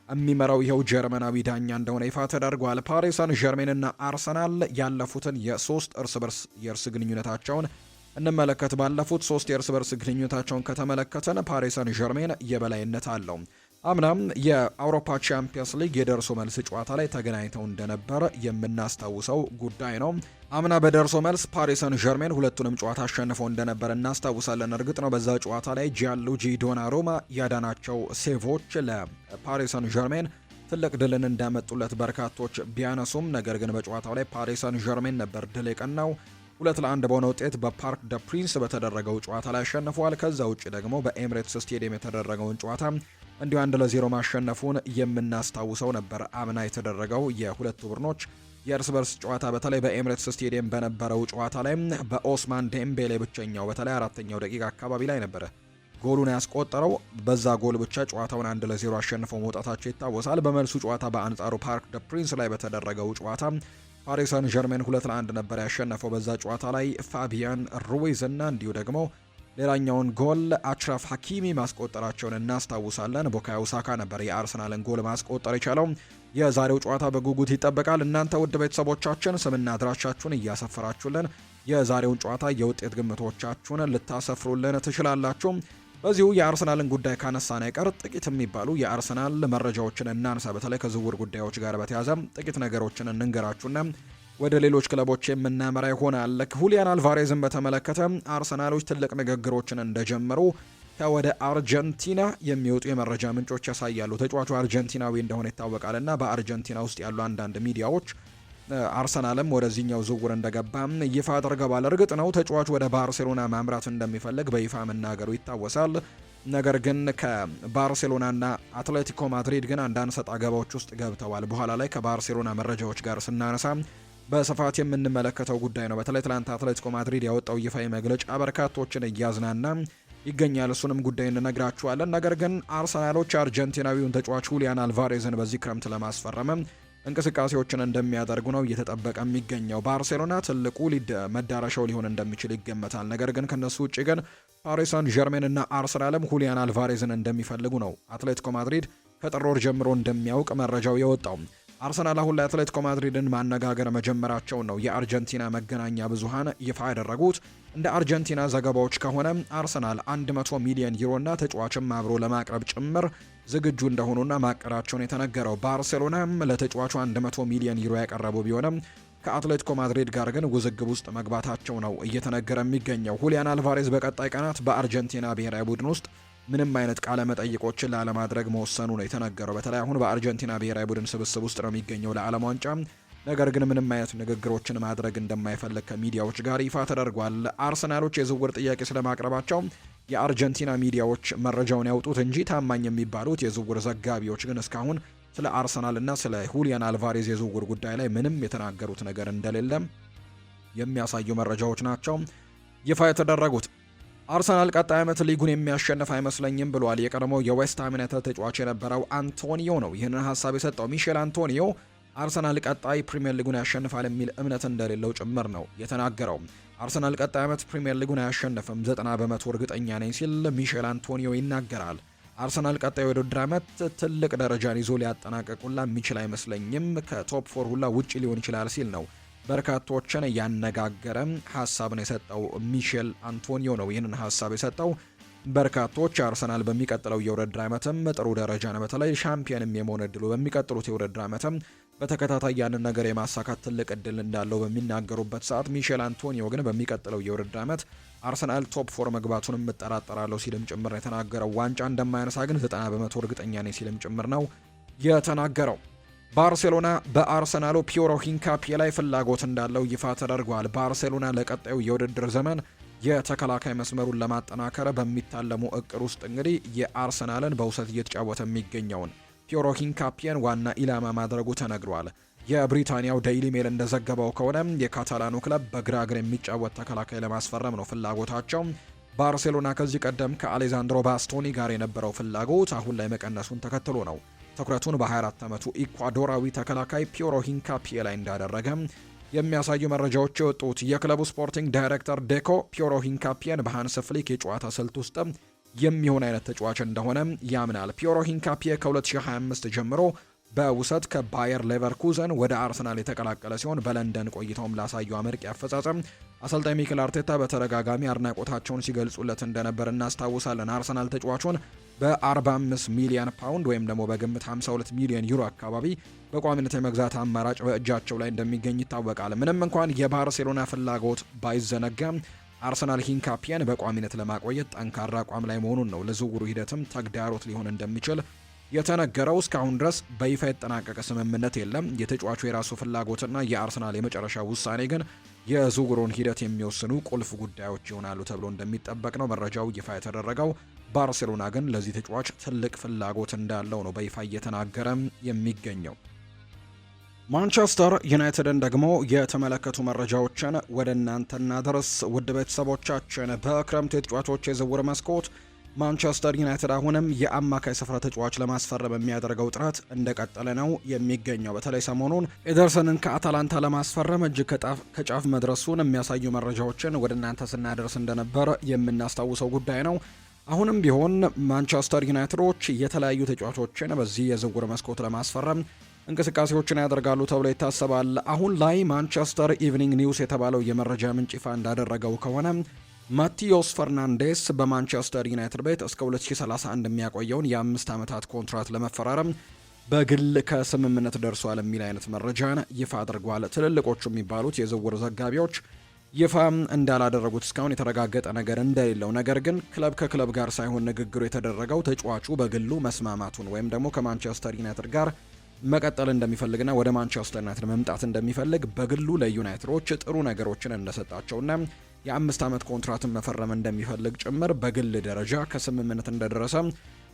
የሚመራው ይኸው ጀርመናዊ ዳኛ እንደሆነ ይፋ ተደርጓል። ፓሪስ ሰን ዠርሜን እና አርሰናል ያለፉትን የሶስት እርስ በርስ የእርስ ግንኙነታቸውን እንመለከት። ባለፉት ሶስት የእርስ በርስ ግንኙነታቸውን ከተመለከተን ፓሪስ ሰን ዠርሜን የበላይነት አለው። አምናም የአውሮፓ ቻምፒየንስ ሊግ የደርሶ መልስ ጨዋታ ላይ ተገናኝተው እንደነበር የምናስታውሰው ጉዳይ ነው። አምና በደርሶ መልስ ፓሪስ ሰን ዠርሜን ሁለቱንም ጨዋታ አሸንፈው እንደነበር እናስታውሳለን። እርግጥ ነው በዛ ጨዋታ ላይ ጂያንሉጂ ዶናሩማ ያዳናቸው ሴቮች ለፓሪስ ሰን ዠርሜን ትልቅ ድልን እንዳመጡለት በርካቶች ቢያነሱም፣ ነገር ግን በጨዋታው ላይ ፓሪስ ሰን ዠርሜን ነበር ድል የቀናው። 2-1 በሆነ ውጤት በፓርክ ደ ፕሪንስ በተደረገው ጨዋታ ላይ አሸንፈዋል። ከዛ ውጭ ደግሞ በኤምሬትስ ስቴዲየም የተደረገውን ጨዋታ እንዲሁ 1-0 ማሸነፉን የምናስታውሰው ነበር። አምና የተደረገው የሁለቱ ቡድኖች የእርስ በርስ ጨዋታ በተለይ በኤምሬትስ ስቴዲየም በነበረው ጨዋታ ላይ በኦስማን ዴምቤሌ ብቸኛው በተለይ 4ኛው ደቂቃ አካባቢ ላይ ነበረ ጎሉን ያስቆጠረው። በዛ ጎል ብቻ ጨዋታውን 1-0 አሸንፈው መውጣታቸው ይታወሳል። በመልሱ ጨዋታ በአንጻሩ ፓርክ ደ ፕሪንስ ላይ በተደረገው ጨዋታ ፓሪስ ሰን ዠርሜን 2-1 ነበር ያሸነፈው። በዛ ጨዋታ ላይ ፋቢያን ሩይዝ እና እንዲሁ ደግሞ ሌላኛውን ጎል አችራፍ ሐኪሚ ማስቆጠራቸውን እናስታውሳለን። ቡካዮ ሳካ ነበር የአርሰናልን ጎል ማስቆጠር የቻለው። የዛሬው ጨዋታ በጉጉት ይጠበቃል። እናንተ ውድ ቤተሰቦቻችን ስምና አድራሻችሁን እያሰፈራችሁልን የዛሬውን ጨዋታ የውጤት ግምቶቻችሁን ልታሰፍሩልን ትችላላችሁ። በዚሁ የአርሰናልን ጉዳይ ካነሳን አይቀር ጥቂት የሚባሉ የአርሰናል መረጃዎችን እናንሳ። በተለይ ከዝውውር ጉዳዮች ጋር በተያያዘ ጥቂት ነገሮችን እንንገራችሁና ወደ ሌሎች ክለቦች የምናመራ ይሆናል። ሁሊያን አልቫሬዝን በተመለከተ አርሰናሎች ትልቅ ንግግሮችን እንደጀመሩ ከወደ አርጀንቲና የሚወጡ የመረጃ ምንጮች ያሳያሉ። ተጫዋቹ አርጀንቲናዊ እንደሆነ ይታወቃልና በአርጀንቲና ውስጥ ያሉ አንዳንድ ሚዲያዎች አርሰናልም ወደዚህኛው ዝውውር እንደገባ ይፋ አድርገዋል። እርግጥ ነው ተጫዋቹ ወደ ባርሴሎና ማምራት እንደሚፈልግ በይፋ መናገሩ ይታወሳል። ነገር ግን ከባርሴሎናና አትሌቲኮ ማድሪድ ግን አንዳንድ ሰጣ ገባዎች ውስጥ ገብተዋል። በኋላ ላይ ከባርሴሎና መረጃዎች ጋር ስናነሳ በስፋት የምንመለከተው ጉዳይ ነው። በተለይ ትላንት አትሌቲኮ ማድሪድ ያወጣው ይፋዊ መግለጫ በርካቶችን እያዝናና ይገኛል። እሱንም ጉዳይ እንነግራችኋለን። ነገር ግን አርሰናሎች አርጀንቲናዊውን ተጫዋች ሁሊያን አልቫሬዝን በዚህ ክረምት ለማስፈረም እንቅስቃሴዎችን እንደሚያደርጉ ነው እየተጠበቀ የሚገኘው። ባርሴሎና ትልቁ መዳረሻው ሊሆን እንደሚችል ይገመታል። ነገር ግን ከነሱ ውጭ ግን ፓሪስ ሰን ዠርሜን እና አርሰናልም ሁሊያን አልቫሬዝን እንደሚፈልጉ ነው አትሌቲኮ ማድሪድ ከጥር ወር ጀምሮ እንደሚያውቅ መረጃው የወጣው። አርሰናል አሁን ላይ አትሌቲኮ ማድሪድን ማነጋገር መጀመራቸውን ነው የአርጀንቲና መገናኛ ብዙሃን ይፋ ያደረጉት። እንደ አርጀንቲና ዘገባዎች ከሆነ አርሰናል 100 ሚሊዮን ዩሮና ተጫዋችም አብሮ ለማቅረብ ጭምር ዝግጁ እንደሆኑና ማቀዳቸውን የተነገረው። ባርሴሎናም ለተጫዋቹ 100 ሚሊዮን ዩሮ ያቀረቡ ቢሆንም ከአትሌቲኮ ማድሪድ ጋር ግን ውዝግብ ውስጥ መግባታቸው ነው እየተነገረ የሚገኘው። ሁሊያን አልቫሬዝ በቀጣይ ቀናት በአርጀንቲና ብሔራዊ ቡድን ውስጥ ምንም አይነት ቃለ መጠይቆችን ላለማድረግ መወሰኑ ነው የተነገረው። በተለይ አሁን በአርጀንቲና ብሔራዊ ቡድን ስብስብ ውስጥ ነው የሚገኘው ለዓለም ዋንጫ። ነገር ግን ምንም አይነት ንግግሮችን ማድረግ እንደማይፈልግ ከሚዲያዎች ጋር ይፋ ተደርጓል። አርሰናሎች የዝውውር ጥያቄ ስለማቅረባቸው የአርጀንቲና ሚዲያዎች መረጃውን ያውጡት እንጂ ታማኝ የሚባሉት የዝውውር ዘጋቢዎች ግን እስካሁን ስለ አርሰናልና ስለ ሁሊያን አልቫሬዝ የዝውውር ጉዳይ ላይ ምንም የተናገሩት ነገር እንደሌለ የሚያሳዩ መረጃዎች ናቸው ይፋ የተደረጉት። አርሰናል ቀጣይ ዓመት ሊጉን የሚያሸንፍ አይመስለኝም ብሏል የቀድሞው የዌስት ሃም ዩናይትድ ተጫዋች የነበረው አንቶኒዮ ነው ይህንን ሀሳብ የሰጠው። ሚሼል አንቶኒዮ አርሰናል ቀጣይ ፕሪሚየር ሊጉን ያሸንፋል የሚል እምነት እንደሌለው ጭምር ነው የተናገረው። አርሰናል ቀጣይ ዓመት ፕሪሚየር ሊጉን አያሸንፍም 90% እርግጠኛ ነኝ ሲል ሚሼል አንቶኒዮ ይናገራል። አርሰናል ቀጣይ የውድድር ዓመት ትልቅ ደረጃን ይዞ ሊያጠናቀቁላ የሚችል አይመስለኝም፣ ከቶፕ 4 ሁላ ውጪ ሊሆን ይችላል ሲል ነው በርካቶችን ያነጋገረ ሀሳብን የሰጠው ሚሼል አንቶኒዮ ነው ይህንን ሀሳብ የሰጠው። በርካቶች አርሰናል በሚቀጥለው የውድድር ዓመትም ጥሩ ደረጃን በተለይ ሻምፒየንም የመሆን እድሉ በሚቀጥሉት የውድድር ዓመትም በተከታታይ ያንን ነገር የማሳካት ትልቅ እድል እንዳለው በሚናገሩበት ሰዓት ሚሼል አንቶኒዮ ግን በሚቀጥለው የውድድር ዓመት አርሰናል ቶፕ 4 መግባቱንም እጠራጠራለሁ ሲልም ጭምር የተናገረው። ዋንጫ እንደማያነሳ ግን 90% እርግጠኛ ነኝ ሲልም ጭምር ነው የተናገረው። ባርሴሎና በአርሰናሉ ፒየሮ ሂንካፒዬ ላይ ፍላጎት እንዳለው ይፋ ተደርጓል። ባርሴሎና ለቀጣዩ የውድድር ዘመን የተከላካይ መስመሩን ለማጠናከር በሚታለሙ እቅድ ውስጥ እንግዲህ የአርሰናልን በውሰት እየተጫወተ የሚገኘውን ፒየሮ ሂንካፒዬን ዋና ኢላማ ማድረጉ ተነግሯል። የብሪታንያው ዴይሊ ሜል እንደዘገበው ከሆነ የካታላኑ ክለብ በግራ እግር የሚጫወት ተከላካይ ለማስፈረም ነው ፍላጎታቸው። ባርሴሎና ከዚህ ቀደም ከአሌዛንድሮ ባስቶኒ ጋር የነበረው ፍላጎት አሁን ላይ መቀነሱን ተከትሎ ነው ትኩረቱን በ24 ዓመቱ ኢኳዶራዊ ተከላካይ ፒየሮ ሂንካፒዬ ላይ እንዳደረገ የሚያሳዩ መረጃዎች የወጡት። የክለቡ ስፖርቲንግ ዳይሬክተር ዴኮ ፒዮሮ ሂንካፒየን በሃንስ ፍሊክ የጨዋታ ስልት ውስጥ የሚሆን አይነት ተጫዋች እንደሆነ ያምናል። ፒዮሮ ሂንካፒየ ከ2025 ጀምሮ በውሰት ከባየር ሌቨርኩዘን ወደ አርሰናል የተቀላቀለ ሲሆን በለንደን ቆይታውም ላሳዩ አመርቂ አፈጻጸም አሰልጣኝ ሚኬል አርቴታ በተደጋጋሚ አድናቆታቸውን ሲገልጹለት እንደነበር እናስታውሳለን። አርሰናል ተጫዋቹን በ45 ሚሊዮን ፓውንድ ወይም ደግሞ በግምት 52 ሚሊዮን ዩሮ አካባቢ በቋሚነት የመግዛት አማራጭ በእጃቸው ላይ እንደሚገኝ ይታወቃል። ምንም እንኳን የባርሴሎና ፍላጎት ባይዘነጋም አርሰናል ሂንካፒየን በቋሚነት ለማቆየት ጠንካራ አቋም ላይ መሆኑን ነው ለዝውውሩ ሂደትም ተግዳሮት ሊሆን እንደሚችል የተነገረው። እስካሁን ድረስ በይፋ የተጠናቀቀ ስምምነት የለም። የተጫዋቹ የራሱ ፍላጎትና የአርሰናል የመጨረሻ ውሳኔ ግን የዝውውሩን ሂደት የሚወስኑ ቁልፍ ጉዳዮች ይሆናሉ ተብሎ እንደሚጠበቅ ነው መረጃው ይፋ የተደረገው። ባርሴሎና ግን ለዚህ ተጫዋች ትልቅ ፍላጎት እንዳለው ነው በይፋ እየተናገረ የሚገኘው። ማንቸስተር ዩናይትድን ደግሞ የተመለከቱ መረጃዎችን ወደ እናንተ እናደርስ። ውድ ቤተሰቦቻችን በክረምቱ የተጫዋቾች የዝውውር መስኮት ማንቸስተር ዩናይትድ አሁንም የአማካይ ስፍራ ተጫዋች ለማስፈረም የሚያደርገው ጥረት እንደቀጠለ ነው የሚገኘው። በተለይ ሰሞኑን ኤደርሰንን ከአታላንታ ለማስፈረም እጅግ ከጫፍ መድረሱን የሚያሳዩ መረጃዎችን ወደ እናንተ ስናደርስ እንደነበር የምናስታውሰው ጉዳይ ነው። አሁንም ቢሆን ማንቸስተር ዩናይትዶች የተለያዩ ተጫዋቾችን በዚህ የዝውውር መስኮት ለማስፈረም እንቅስቃሴዎችን ያደርጋሉ ተብሎ ይታሰባል። አሁን ላይ ማንቸስተር ኢቭኒንግ ኒውስ የተባለው የመረጃ ምንጭ ይፋ እንዳደረገው ከሆነ ማቲዮስ ፈርናንዴስ በማንቸስተር ዩናይትድ ቤት እስከ 2031 የሚያቆየውን የ5 ዓመታት ኮንትራት ለመፈራረም በግል ከስምምነት ደርሷል የሚል አይነት መረጃን ይፋ አድርጓል። ትልልቆቹ የሚባሉት የዝውውር ዘጋቢዎች ይፋ እንዳላደረጉት እስካሁን የተረጋገጠ ነገር እንደሌለው፣ ነገር ግን ክለብ ከክለብ ጋር ሳይሆን ንግግሩ የተደረገው ተጫዋቹ በግሉ መስማማቱን ወይም ደግሞ ከማንቸስተር ዩናይትድ ጋር መቀጠል እንደሚፈልግና ወደ ማንቸስተር ዩናይትድ መምጣት እንደሚፈልግ በግሉ ለዩናይትዶች ጥሩ ነገሮችን እንደሰጣቸውና የ5 ዓመት ኮንትራትን መፈረም እንደሚፈልግ ጭምር በግል ደረጃ ከስምምነት እንደደረሰ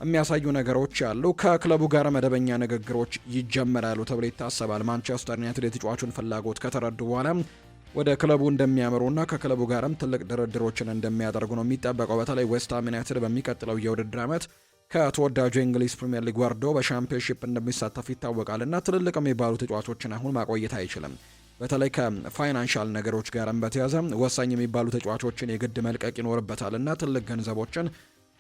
የሚያሳዩ ነገሮች ያሉ። ከክለቡ ጋር መደበኛ ንግግሮች ይጀመራሉ ተብሎ ይታሰባል። ማንቸስተር ዩናይትድ የተጫዋቹን ፍላጎት ከተረዱ በኋላ ወደ ክለቡ እንደሚያመሩና ከክለቡ ጋርም ትልቅ ድርድሮችን እንደሚያደርጉ ነው የሚጠበቀው። በተለይ ዌስትሃም ዩናይትድ በሚቀጥለው የውድድር ዓመት ከተወዳጁ የእንግሊዝ ፕሪምየር ሊግ ወርዶ በሻምፒዮንሺፕ እንደሚሳተፍ ይታወቃል እና ትልልቅ የሚባሉ ተጫዋቾችን አሁን ማቆየት አይችልም። በተለይ ከፋይናንሻል ነገሮች ጋርም በተያዘ ወሳኝ የሚባሉ ተጫዋቾችን የግድ መልቀቅ ይኖርበታል እና ትልቅ ገንዘቦችን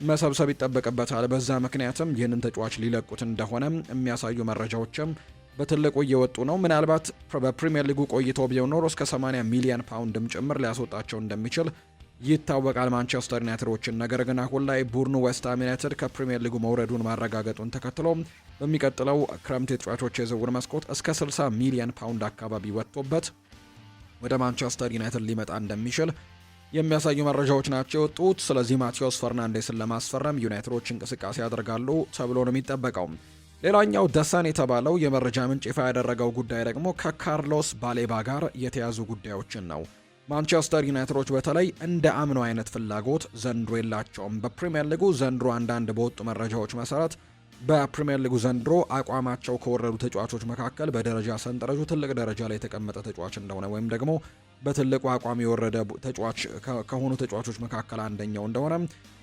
መሰብሰብ ይጠበቅበታል። በዛ ምክንያትም ይህንን ተጫዋች ሊለቁት እንደሆነ የሚያሳዩ መረጃዎችም በትልቁ እየወጡ ነው። ምናልባት በፕሪምየር ሊጉ ቆይቶ ቢሆን ኖሮ እስከ 80 ሚሊዮን ፓውንድም ጭምር ሊያስወጣቸው እንደሚችል ይታወቃል ማንቸስተር ዩናይትዶችን። ነገር ግን አሁን ላይ ቡድኑ ዌስትሃም ዩናይትድ ከፕሪምየር ሊጉ መውረዱን ማረጋገጡን ተከትሎ በሚቀጥለው ክረምት የተጫዋቾች የዝውውር መስኮት እስከ 60 ሚሊዮን ፓውንድ አካባቢ ወጥቶበት ወደ ማንቸስተር ዩናይትድ ሊመጣ እንደሚችል የሚያሳዩ መረጃዎች ናቸው የወጡት። ስለዚህ ማቲዮስ ፈርናንዴስን ለማስፈረም ዩናይትዶች እንቅስቃሴ ያደርጋሉ ተብሎ ነው የሚጠበቀው። ሌላኛው ደሰን የተባለው የመረጃ ምንጭ ይፋ ያደረገው ጉዳይ ደግሞ ከካርሎስ ባሌባ ጋር የተያዙ ጉዳዮችን ነው። ማንቸስተር ዩናይትዶች በተለይ እንደ አምኖ አይነት ፍላጎት ዘንድሮ የላቸውም። በፕሪሚየር ሊጉ ዘንድሮ አንዳንድ በወጡ መረጃዎች መሰረት በፕሪሚየር ሊጉ ዘንድሮ አቋማቸው ከወረዱ ተጫዋቾች መካከል በደረጃ ሰንጠረዡ ትልቅ ደረጃ ላይ የተቀመጠ ተጫዋች እንደሆነ ወይም ደግሞ በትልቁ አቋም የወረደ ተጫዋች ከሆኑ ተጫዋቾች መካከል አንደኛው እንደሆነ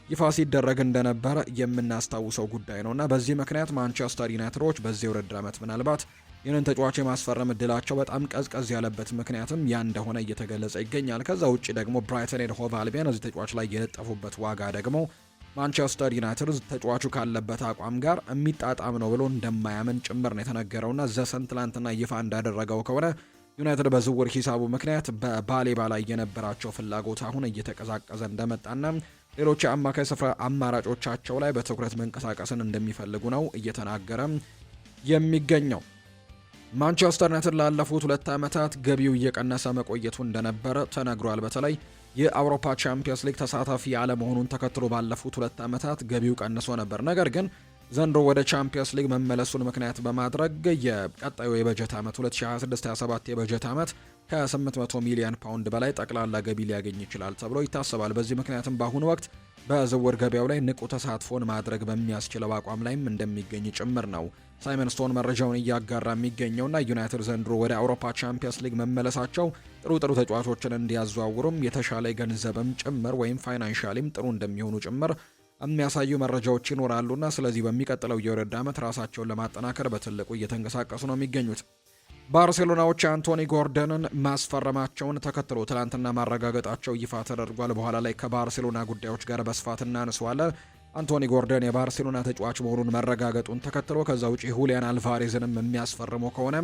ይፋ ሲደረግ እንደነበረ የምናስታውሰው ጉዳይ ነውና በዚህ ምክንያት ማንቸስተር ዩናይትዶች በዚህ የውድድር ዓመት ምናልባት ይህንን ተጫዋች የማስፈረም እድላቸው በጣም ቀዝቀዝ ያለበት ምክንያትም ያ እንደሆነ እየተገለጸ ይገኛል። ከዛ ውጭ ደግሞ ብራይተን ኤንድ ሆቭ አልቢዮን እዚህ ተጫዋች ላይ የለጠፉበት ዋጋ ደግሞ ማንቸስተር ዩናይትድ ተጫዋቹ ካለበት አቋም ጋር የሚጣጣም ነው ብሎ እንደማያምን ጭምር ነው የተነገረውና ዘሰን ትላንትና ይፋ እንዳደረገው ከሆነ ዩናይትድ በዝውውር ሂሳቡ ምክንያት በባሌባ ላይ የነበራቸው ፍላጎት አሁን እየተቀዛቀዘ እንደመጣና ሌሎች የአማካይ ስፍራ አማራጮቻቸው ላይ በትኩረት መንቀሳቀስን እንደሚፈልጉ ነው እየተናገረ የሚገኘው። ማንቸስተር ዩናይትድ ላለፉት 2 ዓመታት ገቢው እየቀነሰ መቆየቱ እንደነበረ ተነግሯል። በተለይ የአውሮፓ ቻምፒየንስ ሊግ ተሳታፊ ያለመሆኑን ተከትሎ ባለፉት 2 ዓመታት ገቢው ቀንሶ ነበር። ነገር ግን ዘንድሮ ወደ ቻምፒየንስ ሊግ መመለሱን ምክንያት በማድረግ የቀጣዩ የበጀት ዓመት 2026-27 የበጀት ዓመት ከ800 ሚሊዮን ፓውንድ በላይ ጠቅላላ ገቢ ሊያገኝ ይችላል ተብሎ ይታሰባል። በዚህ ምክንያትም በአሁኑ ወቅት በዝውውር ገበያው ላይ ንቁ ተሳትፎን ማድረግ በሚያስችለው አቋም ላይም እንደሚገኝ ጭምር ነው ሳይመን ስቶን መረጃውን እያጋራ የሚገኘውና ዩናይትድ ዘንድሮ ወደ አውሮፓ ቻምፒየንስ ሊግ መመለሳቸው ጥሩ ተጫዋቾችን እንዲያዘዋውሩም የተሻለ ገንዘብም ጭምር ወይም ፋይናንሻሊም ጥሩ እንደሚሆኑ ጭምር የሚያሳዩ መረጃዎች ይኖራሉና ስለዚህ በሚቀጥለው የውድድር ዓመት ራሳቸውን ለማጠናከር በትልቁ እየተንቀሳቀሱ ነው የሚገኙት። ባርሴሎናዎች አንቶኒ ጎርደንን ማስፈረማቸውን ተከትሎ ትላንትና ማረጋገጣቸው ይፋ ተደርጓል። በኋላ ላይ ከባርሴሎና ጉዳዮች ጋር በስፋት እናነሳዋለን። አንቶኒ ጎርደን የባርሴሎና ተጫዋች መሆኑን መረጋገጡን ተከትሎ ከዛ ውጪ ሁሊያን አልቫሬዝንም የሚያስፈርሙ ከሆነ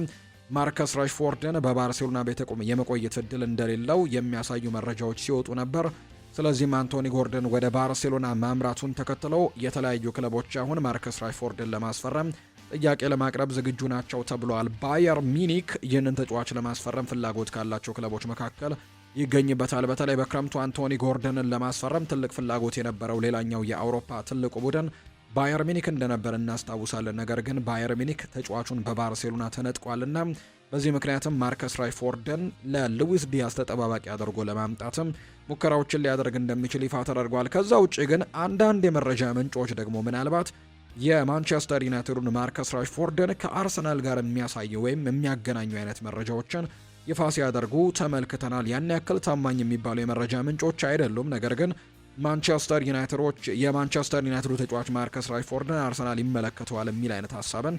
ማርከስ ራሽፎርድን በባርሴሎና ቤት የመቆየት እድል እንደሌለው የሚያሳዩ መረጃዎች ሲወጡ ነበር። ስለዚህም አንቶኒ ጎርደን ወደ ባርሴሎና ማምራቱን ተከትለው የተለያዩ ክለቦች አሁን ማርከስ ራሽፎርድን ለማስፈረም ጥያቄ ለማቅረብ ዝግጁ ናቸው ተብሏል። ባየር ሚኒክ ይህንን ተጫዋች ለማስፈረም ፍላጎት ካላቸው ክለቦች መካከል ይገኝበታል። በተለይ በክረምቱ አንቶኒ ጎርደንን ለማስፈረም ትልቅ ፍላጎት የነበረው ሌላኛው የአውሮፓ ትልቁ ቡድን ባየር ሚኒክ እንደነበር እናስታውሳለን። ነገር ግን ባየር ሚኒክ ተጫዋቹን በባርሴሎና ተነጥቋልና በዚህ ምክንያትም ማርከስ ራሽፎርድን ለሉዊስ ዲያስ ተጠባባቂ አድርጎ ለማምጣትም ሙከራዎችን ሊያደርግ እንደሚችል ይፋ ተደርጓል። ከዛ ውጪ ግን አንዳንድ የመረጃ ምንጮች ደግሞ ምናልባት የማንቸስተር ዩናይትዱን ማርከስ ራሽፎርድን ከአርሰናል ጋር የሚያሳየው ወይም የሚያገናኙ አይነት መረጃዎችን ይፋ ሲያደርጉ ተመልክተናል። ያን ያክል ታማኝ የሚባሉ የመረጃ ምንጮች አይደሉም። ነገር ግን ማንቸስተር ዩናይትዶች የማንቸስተር ዩናይትዱ ተጫዋች ማርከስ ራሽፎርድን አርሰናል ይመለከተዋል የሚል አይነት ሀሳብን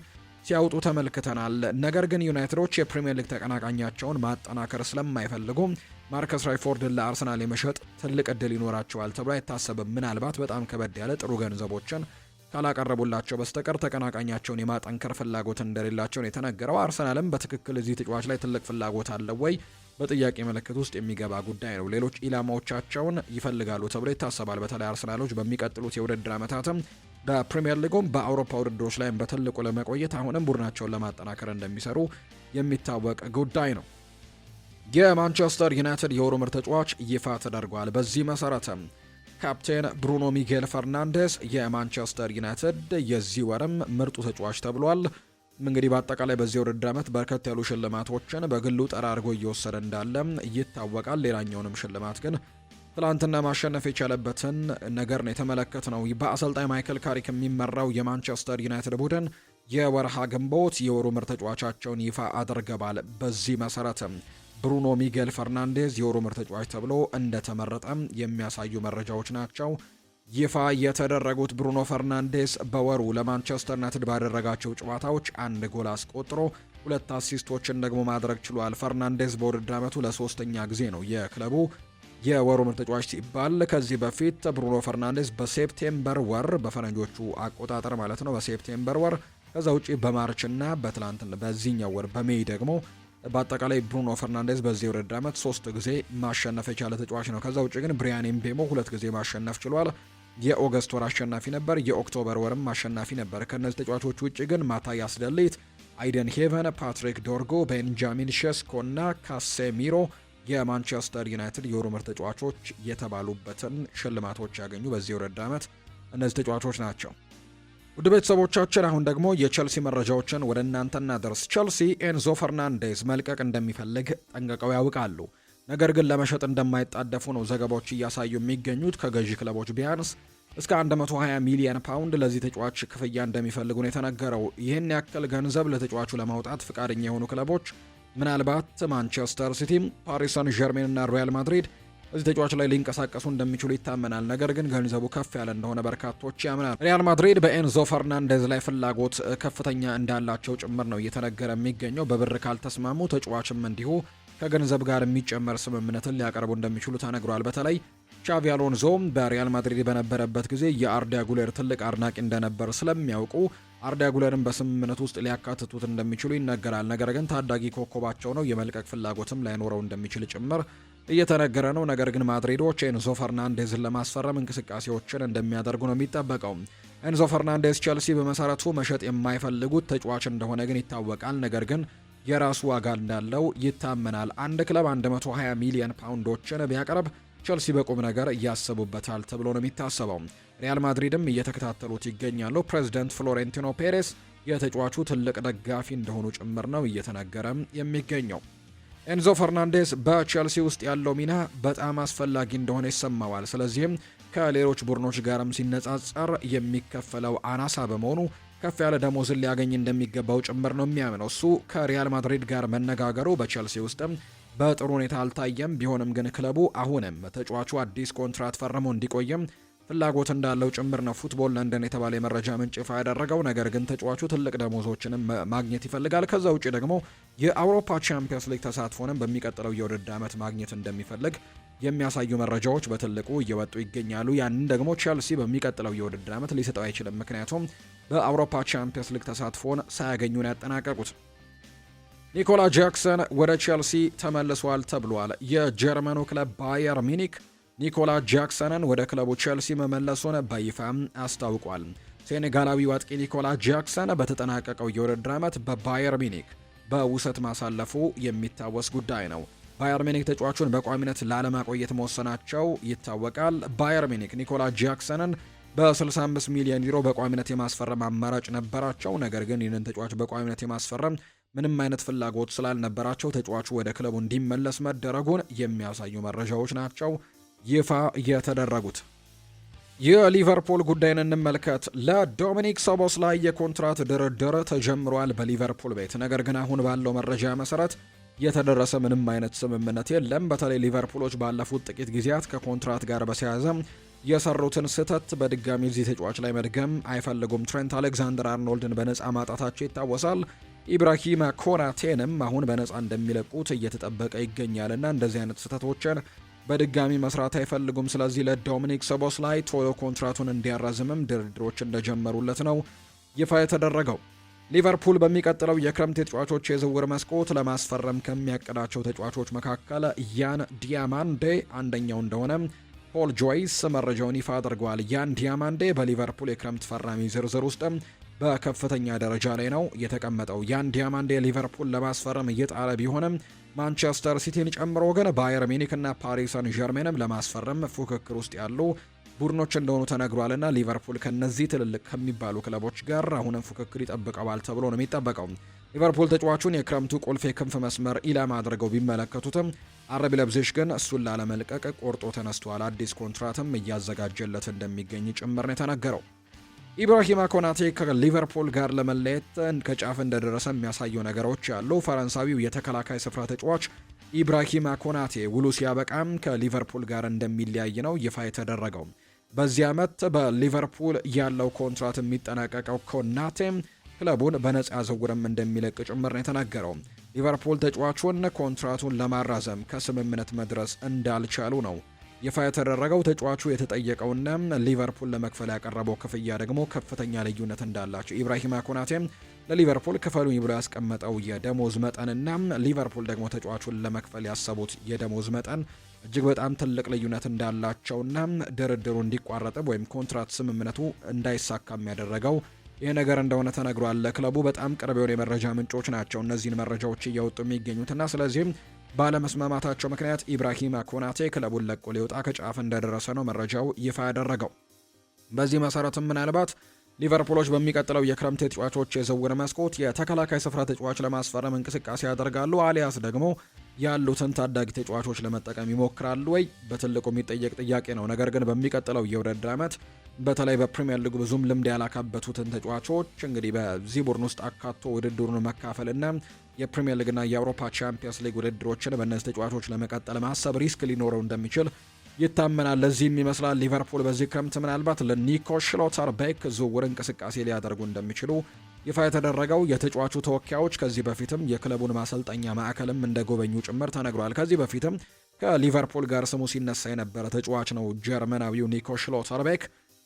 ሲያወጡ ተመልክተናል። ነገር ግን ዩናይትዶች የፕሪሚየር ሊግ ተቀናቃኛቸውን ማጠናከር ስለማይፈልጉ ማርከስ ራሽፎርድን ለአርሰናል የመሸጥ ትልቅ እድል ይኖራቸዋል ተብሎ አይታሰብም። ምናልባት በጣም ከበድ ያለ ጥሩ ገንዘቦችን ካላቀረቡላቸው በስተቀር ተቀናቃኛቸውን የማጠንከር ፍላጎት እንደሌላቸው ነው የተነገረው። አርሰናልም በትክክል እዚህ ተጫዋች ላይ ትልቅ ፍላጎት አለው ወይ በጥያቄ ምልክት ውስጥ የሚገባ ጉዳይ ነው። ሌሎች ኢላማዎቻቸውን ይፈልጋሉ ተብሎ ይታሰባል። በተለይ አርሰናሎች በሚቀጥሉት የውድድር ዓመታትም በፕሪሚየር ሊጉም በአውሮፓ ውድድሮች ላይም በትልቁ ለመቆየት አሁንም ቡድናቸውን ለማጠናከር እንደሚሰሩ የሚታወቅ ጉዳይ ነው። የማንቸስተር ዩናይትድ የወሩ ምርጥ ተጫዋች ይፋ ተደርጓል። በዚህ መሰረትም ካፕቴን ብሩኖ ሚጌል ፈርናንዴስ የማንቸስተር ዩናይትድ የዚህ ወርም ምርጡ ተጫዋች ተብሏል። እንግዲህ በአጠቃላይ በዚህ ውድድር ዓመት በርከት ያሉ ሽልማቶችን በግሉ ጠራርጎ እየወሰደ እንዳለ ይታወቃል። ሌላኛውንም ሽልማት ግን ትላንትና ማሸነፍ የቻለበትን ነገር ነው የተመለከትነው። በአሰልጣኝ ማይክል ካሪክ የሚመራው የማንቸስተር ዩናይትድ ቡድን የወርሃ ግንቦት የወሩ ምርጥ ተጫዋቻቸውን ይፋ አድርገዋል። በዚህ መሰረትም ብሩኖ ሚጌል ፈርናንዴዝ የወሩ ምርጥ ተጫዋች ተብሎ እንደተመረጠ የሚያሳዩ መረጃዎች ናቸው ይፋ የተደረጉት። ብሩኖ ፈርናንዴስ በወሩ ለማንቸስተር ዩናይትድ ባደረጋቸው ጨዋታዎች 1 ጎል አስቆጥሮ 2 አሲስቶችን ደግሞ ማድረግ ችሏል። ፈርናንዴስ በውድድር ዓመቱ ለሶስተኛ ጊዜ ነው የክለቡ የወሩ ምርጥ ተጫዋች ሲባል። ከዚህ በፊት ብሩኖ ፈርናንዴስ በሴፕቴምበር ወር በፈረንጆቹ አቆጣጠር ማለት ነው በሴፕቴምበር ወር፣ ከዛ ውጪ በማርችና በዚህኛው ወር በሜይ ደግሞ በአጠቃላይ ብሩኖ ፈርናንዴዝ በዚህ የውድድር ዓመት 3 ጊዜ ማሸነፍ የቻለ ተጫዋች ነው። ከዛ ውጪ ግን ብሪያን ኤምቤሞ 2 ጊዜ ማሸነፍ ችሏል። የኦገስት ወር አሸናፊ ነበር፣ የኦክቶበር ወርም አሸናፊ ነበር። ከነዚህ ተጫዋቾች ውጪ ግን ማታያስ ደሊት፣ አይደን ሄቨን፣ ፓትሪክ ዶርጎ፣ ቤንጃሚን ሼስኮ እና ካሴሚሮ የማንቸስተር ዩናይትድ የወሩ ምርጥ ተጫዋቾች የተባሉበትን ሽልማቶች ያገኙ በዚህ የውድድር ዓመት እነዚህ ተጫዋቾች ናቸው። ውድ ቤተሰቦቻችን አሁን ደግሞ የቸልሲ መረጃዎችን ወደ እናንተ እናደርስ። ቸልሲ ኤንዞ ፈርናንዴዝ መልቀቅ እንደሚፈልግ ጠንቅቀው ያውቃሉ። ነገር ግን ለመሸጥ እንደማይጣደፉ ነው ዘገባዎች እያሳዩ የሚገኙት። ከገዢ ክለቦች ቢያንስ እስከ 120 ሚሊዮን ፓውንድ ለዚህ ተጫዋች ክፍያ እንደሚፈልጉ ነው የተነገረው። ይህን ያክል ገንዘብ ለተጫዋቹ ለማውጣት ፍቃደኛ የሆኑ ክለቦች ምናልባት ማንቸስተር ሲቲ፣ ፓሪስ ሰን ዠርሜን እና ሪያል ማድሪድ እዚህ ተጫዋች ላይ ሊንቀሳቀሱ እንደሚችሉ ይታመናል። ነገር ግን ገንዘቡ ከፍ ያለ እንደሆነ በርካቶች ያምናል። ሪያል ማድሪድ በኤንዞ ፈርናንዴዝ ላይ ፍላጎት ከፍተኛ እንዳላቸው ጭምር ነው እየተነገረ የሚገኘው። በብር ካልተስማሙ ተጫዋችም እንዲሁ ከገንዘብ ጋር የሚጨመር ስምምነትን ሊያቀርቡ እንደሚችሉ ተነግሯል። በተለይ ቻቪ አሎንዞ በሪያል ማድሪድ በነበረበት ጊዜ የአርዳ ጉሌር ትልቅ አድናቂ እንደነበር ስለሚያውቁ አርዳ ጉሌርን በስምምነት ውስጥ ሊያካትቱት እንደሚችሉ ይነገራል። ነገር ግን ታዳጊ ኮከባቸው ነው፣ የመልቀቅ ፍላጎትም ላይኖረው እንደሚችል ጭምር እየተነገረ ነው። ነገር ግን ማድሪዶች ኤንዞ ፈርናንዴዝን ለማስፈረም እንቅስቃሴዎችን እንደሚያደርጉ ነው የሚጠበቀው። ኤንዞ ፈርናንዴዝ ቸልሲ በመሰረቱ መሸጥ የማይፈልጉት ተጫዋች እንደሆነ ግን ይታወቃል። ነገር ግን የራሱ ዋጋ እንዳለው ይታመናል። አንድ ክለብ 120 ሚሊዮን ፓውንዶችን ቢያቀርብ ቸልሲ በቁም ነገር እያሰቡበታል ተብሎ ነው የሚታሰበው። ሪያል ማድሪድም እየተከታተሉት ይገኛሉ። ፕሬዚደንት ፍሎሬንቲኖ ፔሬስ የተጫዋቹ ትልቅ ደጋፊ እንደሆኑ ጭምር ነው እየተነገረ የሚገኘው። ኤንዞ ፈርናንዴዝ በቸልሲ ውስጥ ያለው ሚና በጣም አስፈላጊ እንደሆነ ይሰማዋል። ስለዚህም ከሌሎች ቡድኖች ጋርም ሲነጻጸር የሚከፈለው አናሳ በመሆኑ ከፍ ያለ ደሞዝን ሊያገኝ እንደሚገባው ጭምር ነው የሚያምነው። እሱ ከሪያል ማድሪድ ጋር መነጋገሩ በቸልሲ ውስጥም በጥሩ ሁኔታ አልታየም። ቢሆንም ግን ክለቡ አሁንም ተጫዋቹ አዲስ ኮንትራት ፈርሞ እንዲቆይም ፍላጎት እንዳለው ጭምር ነው ፉትቦል ለንደን የተባለ የመረጃ ምንጭ ይፋ ያደረገው። ነገር ግን ተጫዋቹ ትልቅ ደሞዞችንም ማግኘት ይፈልጋል። ከዛ ውጪ ደግሞ የአውሮፓ ቻምፒየንስ ሊግ ተሳትፎንም በሚቀጥለው የውድድር ዓመት ማግኘት እንደሚፈልግ የሚያሳዩ መረጃዎች በትልቁ እየወጡ ይገኛሉ። ያንን ደግሞ ቼልሲ በሚቀጥለው የውድድር ዓመት ሊሰጠው አይችልም። ምክንያቱም በአውሮፓ ቻምፒየንስ ሊግ ተሳትፎን ሳያገኙ ነው ያጠናቀቁት። ኒኮላ ጃክሰን ወደ ቼልሲ ተመልሷል ተብሏል። የጀርመኑ ክለብ ባየር ሚኒክ ኒኮላ ጃክሰንን ወደ ክለቡ ቼልሲ መመለሱን በይፋ አስታውቋል። ሴኔጋላዊው አጥቂ ኒኮላ ጃክሰን በተጠናቀቀው የውድድር ዓመት በባየር ሚኒክ በውሰት ማሳለፉ የሚታወስ ጉዳይ ነው። ባየር ሚኒክ ተጫዋቹን በቋሚነት ላለማቆየት መወሰናቸው ይታወቃል። ባየር ሚኒክ ኒኮላ ጃክሰንን በ65 ሚሊዮን ዩሮ በቋሚነት የማስፈረም አማራጭ ነበራቸው። ነገር ግን ይህንን ተጫዋች በቋሚነት የማስፈረም ምንም አይነት ፍላጎት ስላልነበራቸው ተጫዋቹ ወደ ክለቡ እንዲመለስ መደረጉን የሚያሳዩ መረጃዎች ናቸው ይፋ የተደረጉት። የሊቨርፑል ጉዳይን እንመልከት። ለዶሚኒክ ሶቦስላይ የኮንትራት ድርድር ተጀምሯል በሊቨርፑል ቤት። ነገር ግን አሁን ባለው መረጃ መሰረት የተደረሰ ምንም አይነት ስምምነት የለም። በተለይ ሊቨርፑሎች ባለፉት ጥቂት ጊዜያት ከኮንትራት ጋር በተያያዘ የሰሩትን ስህተት በድጋሚ እዚህ ተጫዋች ላይ መድገም አይፈልጉም። ትሬንት አሌክዛንደር አርኖልድን በነፃ ማጣታቸው ይታወሳል። ኢብራሂማ ኮናቴንም አሁን በነፃ እንደሚለቁት እየተጠበቀ ይገኛልና እንደዚህ አይነት ስህተቶችን በድጋሚ መስራት አይፈልጉም። ስለዚህ ለዶሚኒክ ሶቦስላይ ቶሎ ኮንትራቱን እንዲያራዝምም ድርድሮች እንደጀመሩለት ነው ይፋ የተደረገው። ሊቨርፑል በሚቀጥለው የክረምት የተጫዋቾች የዝውውር መስኮት ለማስፈረም ከሚያቀዳቸው ተጫዋቾች መካከል ያን ዲያማንዴ አንደኛው እንደሆነ ፖል ጆይስ መረጃውን ይፋ አድርገዋል። ያን ዲያማንዴ በሊቨርፑል የክረምት ፈራሚ ዝርዝር ውስጥ በከፍተኛ ደረጃ ላይ ነው የተቀመጠው። ያን ዲያማንዴ ሊቨርፑል ለማስፈረም እየጣረ ቢሆንም ማንቸስተር ሲቲን ጨምሮ ግን ባየር ሚኒክ እና ፓሪስ ሰን ዠርሜንም ለማስፈረም ፉክክር ውስጥ ያሉ ቡድኖች እንደሆኑ ተነግሯልና ሊቨርፑል ከነዚህ ትልልቅ ከሚባሉ ክለቦች ጋር አሁንም ፉክክር ይጠብቀዋል ተብሎ ነው የሚጠበቀው። ሊቨርፑል ተጫዋቹን የክረምቱ ቁልፍ የክንፍ መስመር ኢላማ አድርገው ቢመለከቱትም አረቢ ለብዜሽ ግን እሱን ላለመልቀቅ ቆርጦ ተነስቷል። አዲስ ኮንትራትም እያዘጋጀለት እንደሚገኝ ጭምር ነው የተነገረው። ኢብራሂማ ኮናቴ ከሊቨርፑል ጋር ለመለየት ከጫፍ እንደደረሰ የሚያሳዩ ነገሮች ያሉ። ፈረንሳዊው የተከላካይ ስፍራ ተጫዋች ኢብራሂማ ኮናቴ ውሉ ሲያበቃም ከሊቨርፑል ጋር እንደሚለያይ ነው ይፋ የተደረገው። በዚህ ዓመት በሊቨርፑል ያለው ኮንትራት የሚጠናቀቀው ኮናቴ ክለቡን በነጻ ዝውውርም እንደሚለቅ ጭምር ነው የተናገረው። ሊቨርፑል ተጫዋቹን ኮንትራቱን ለማራዘም ከስምምነት መድረስ እንዳልቻሉ ነው ይፋ የተደረገው። ተጫዋቹ የተጠየቀውና ሊቨርፑል ለመክፈል ያቀረበው ክፍያ ደግሞ ከፍተኛ ልዩነት እንዳላቸው ኢብራሂማ ኮናቴ ለሊቨርፑል ክፈሉኝ ብሎ ያስቀመጠው የደሞዝ መጠንና ሊቨርፑል ደግሞ ተጫዋቹን ለመክፈል ያሰቡት የደሞዝ መጠን እጅግ በጣም ትልቅ ልዩነት እንዳላቸውና ድርድሩ እንዲቋረጥም ወይም ኮንትራት ስምምነቱ እንዳይሳካም ያደረገው ይህ ነገር እንደሆነ ተነግሯል። ለክለቡ በጣም ቅርብ የሆኑ የመረጃ ምንጮች ናቸው እነዚህን መረጃዎች እያወጡ የሚገኙትና ስለዚህም ባለመስማማታቸው ምክንያት ኢብራሂማ ኮናቴ ክለቡን ለቆ ሊወጣ ከጫፍ እንደደረሰ ነው መረጃው ይፋ ያደረገው። በዚህ መሰረትም ምናልባት ሊቨርፑሎች በሚቀጥለው የክረምት ተጫዋቾች የዝውውር መስኮት የተከላካይ ስፍራ ተጫዋች ለማስፈረም እንቅስቃሴ ያደርጋሉ፣ አሊያስ ደግሞ ያሉትን ታዳጊ ተጫዋቾች ለመጠቀም ይሞክራሉ ወይ በትልቁ የሚጠየቅ ጥያቄ ነው። ነገር ግን በሚቀጥለው የውድድር ዓመት በተለይ በፕሪሚየር ሊግ ብዙም ልምድ ያላካበቱትን ተጫዋቾች እንግዲህ በዚህ ቡድን ውስጥ አካቶ ውድድሩን መካፈልና የፕሪሚየር ሊግና የአውሮፓ ቻምፒየንስ ሊግ ውድድሮችን በእነዚህ ተጫዋቾች ለመቀጠል ማሰብ ሪስክ ሊኖረው እንደሚችል ይታመናል። ለዚህም ይመስላል ሊቨርፑል በዚህ ክረምት ምናልባት ለኒኮ ሽሎተርቤክ ዝውውር እንቅስቃሴ ሊያደርጉ እንደሚችሉ ይፋ የተደረገው። የተጫዋቹ ተወካዮች ከዚህ በፊትም የክለቡን ማሰልጠኛ ማዕከልም እንደጎበኙ ጭምር ተነግሯል። ከዚህ በፊትም ከሊቨርፑል ጋር ስሙ ሲነሳ የነበረ ተጫዋች ነው ጀርመናዊው ኒኮ ሽሎተርቤክ።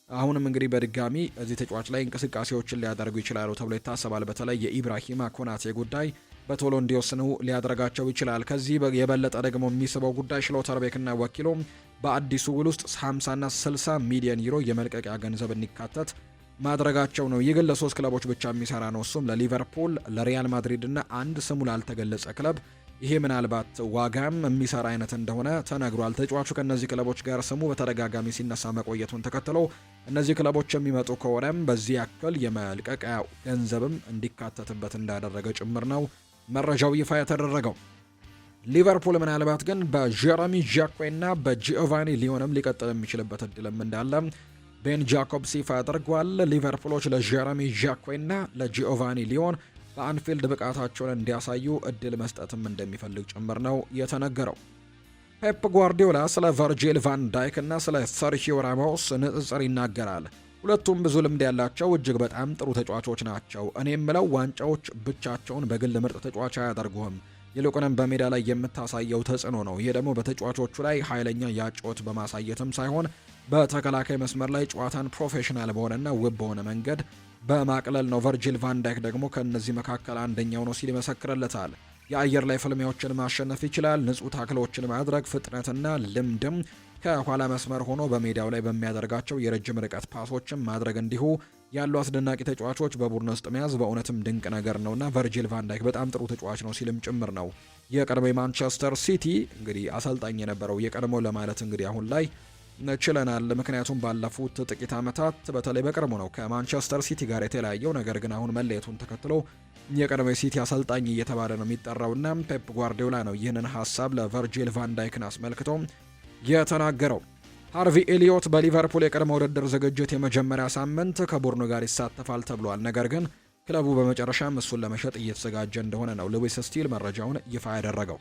አሁንም እንግዲህ በድጋሚ እዚህ ተጫዋች ላይ እንቅስቃሴዎችን ሊያደርጉ ይችላሉ ተብሎ ይታሰባል። በተለይ የኢብራሂማ ኮናቴ ጉዳይ በቶሎ እንዲወስኑ ሊያደርጋቸው ይችላል። ከዚህ የበለጠ ደግሞ የሚስበው ጉዳይ ሽሎተርቤክና ወኪሉ በአዲሱ ውል ውስጥ 50ና 60 ሚሊዮን ዩሮ የመልቀቂያ ገንዘብ እንዲካተት ማድረጋቸው ነው። ይህ ግን ለሶስት ክለቦች ብቻ የሚሰራ ነው። እሱም ለሊቨርፑል፣ ለሪያል ማድሪድ እና አንድ ስሙ ላልተገለጸ ክለብ። ይሄ ምናልባት ዋጋም የሚሰራ አይነት እንደሆነ ተነግሯል። ተጫዋቹ ከእነዚህ ክለቦች ጋር ስሙ በተደጋጋሚ ሲነሳ መቆየቱን ተከትሎ እነዚህ ክለቦች የሚመጡ ከሆነም በዚህ ያክል የመልቀቂያ ገንዘብም እንዲካተትበት እንዳደረገ ጭምር ነው መረጃው ይፋ የተደረገው። ሊቨርፑል ምናልባት ግን በጀረሚ ዣክዌና በጂኦቫኒ ሊዮንም ሊቀጥል የሚችልበት እድልም እንዳለ ቤን ጃኮብስ ይፋ አድርጓል። ሊቨርፑሎች ለጀረሚ ዣክዌና ለጂኦቫኒ ሊዮን በአንፊልድ ብቃታቸውን እንዲያሳዩ እድል መስጠትም እንደሚፈልግ ጭምር ነው የተነገረው። ፔፕ ጓርዲዮላ ስለ ቨርጂል ቫን ዳይክ እና ስለ ሰርሂዮ ራሞስ ንጽጽር ይናገራል። ሁለቱም ብዙ ልምድ ያላቸው እጅግ በጣም ጥሩ ተጫዋቾች ናቸው። እኔ የምለው ዋንጫዎች ብቻቸውን በግል ምርጥ ተጫዋች አያደርጉህም፣ ይልቁንም በሜዳ ላይ የምታሳየው ተጽዕኖ ነው። ይህ ደግሞ በተጫዋቾቹ ላይ ኃይለኛ ያጮት በማሳየትም ሳይሆን በተከላካይ መስመር ላይ ጨዋታን ፕሮፌሽናል በሆነና ውብ በሆነ መንገድ በማቅለል ነው። ቨርጂል ቫን ዳይክ ደግሞ ከእነዚህ መካከል አንደኛው ነው ሲል ይመሰክርለታል። የአየር ላይ ፍልሚያዎችን ማሸነፍ ይችላል። ንጹህ ታክሎችን ማድረግ፣ ፍጥነትና ልምድም ከኋላ መስመር ሆኖ በሜዳው ላይ በሚያደርጋቸው የረጅም ርቀት ፓሶችን ማድረግ እንዲሁ ያሉ አስደናቂ ተጫዋቾች በቡድን ውስጥ መያዝ በእውነትም ድንቅ ነገር ነውና ቨርጂል ቫን ዳይክ በጣም ጥሩ ተጫዋች ነው ሲልም ጭምር ነው የቀድሞ የማንቸስተር ሲቲ እንግዲህ አሰልጣኝ የነበረው የቀድሞ ለማለት እንግዲህ አሁን ላይ ችለናል። ምክንያቱም ባለፉት ጥቂት ዓመታት በተለይ በቅርቡ ነው ከማንቸስተር ሲቲ ጋር የተለያየው። ነገር ግን አሁን መለየቱን ተከትሎ የቀድሞ የሲቲ አሰልጣኝ እየተባለ ነው የሚጠራውና ፔፕ ጓርዲዮላ ነው ይህንን ሀሳብ ለቨርጂል ቫን ዳይክን አስመልክቶ የተናገረው። ሃርቪ ኤሊዮት በሊቨርፑል የቅድመ ውድድር ዝግጅት የመጀመሪያ ሳምንት ከቡድኑ ጋር ይሳተፋል ተብሏል። ነገር ግን ክለቡ በመጨረሻም እሱን ለመሸጥ እየተዘጋጀ እንደሆነ ነው ሉዊስ ስቲል መረጃውን ይፋ ያደረገው።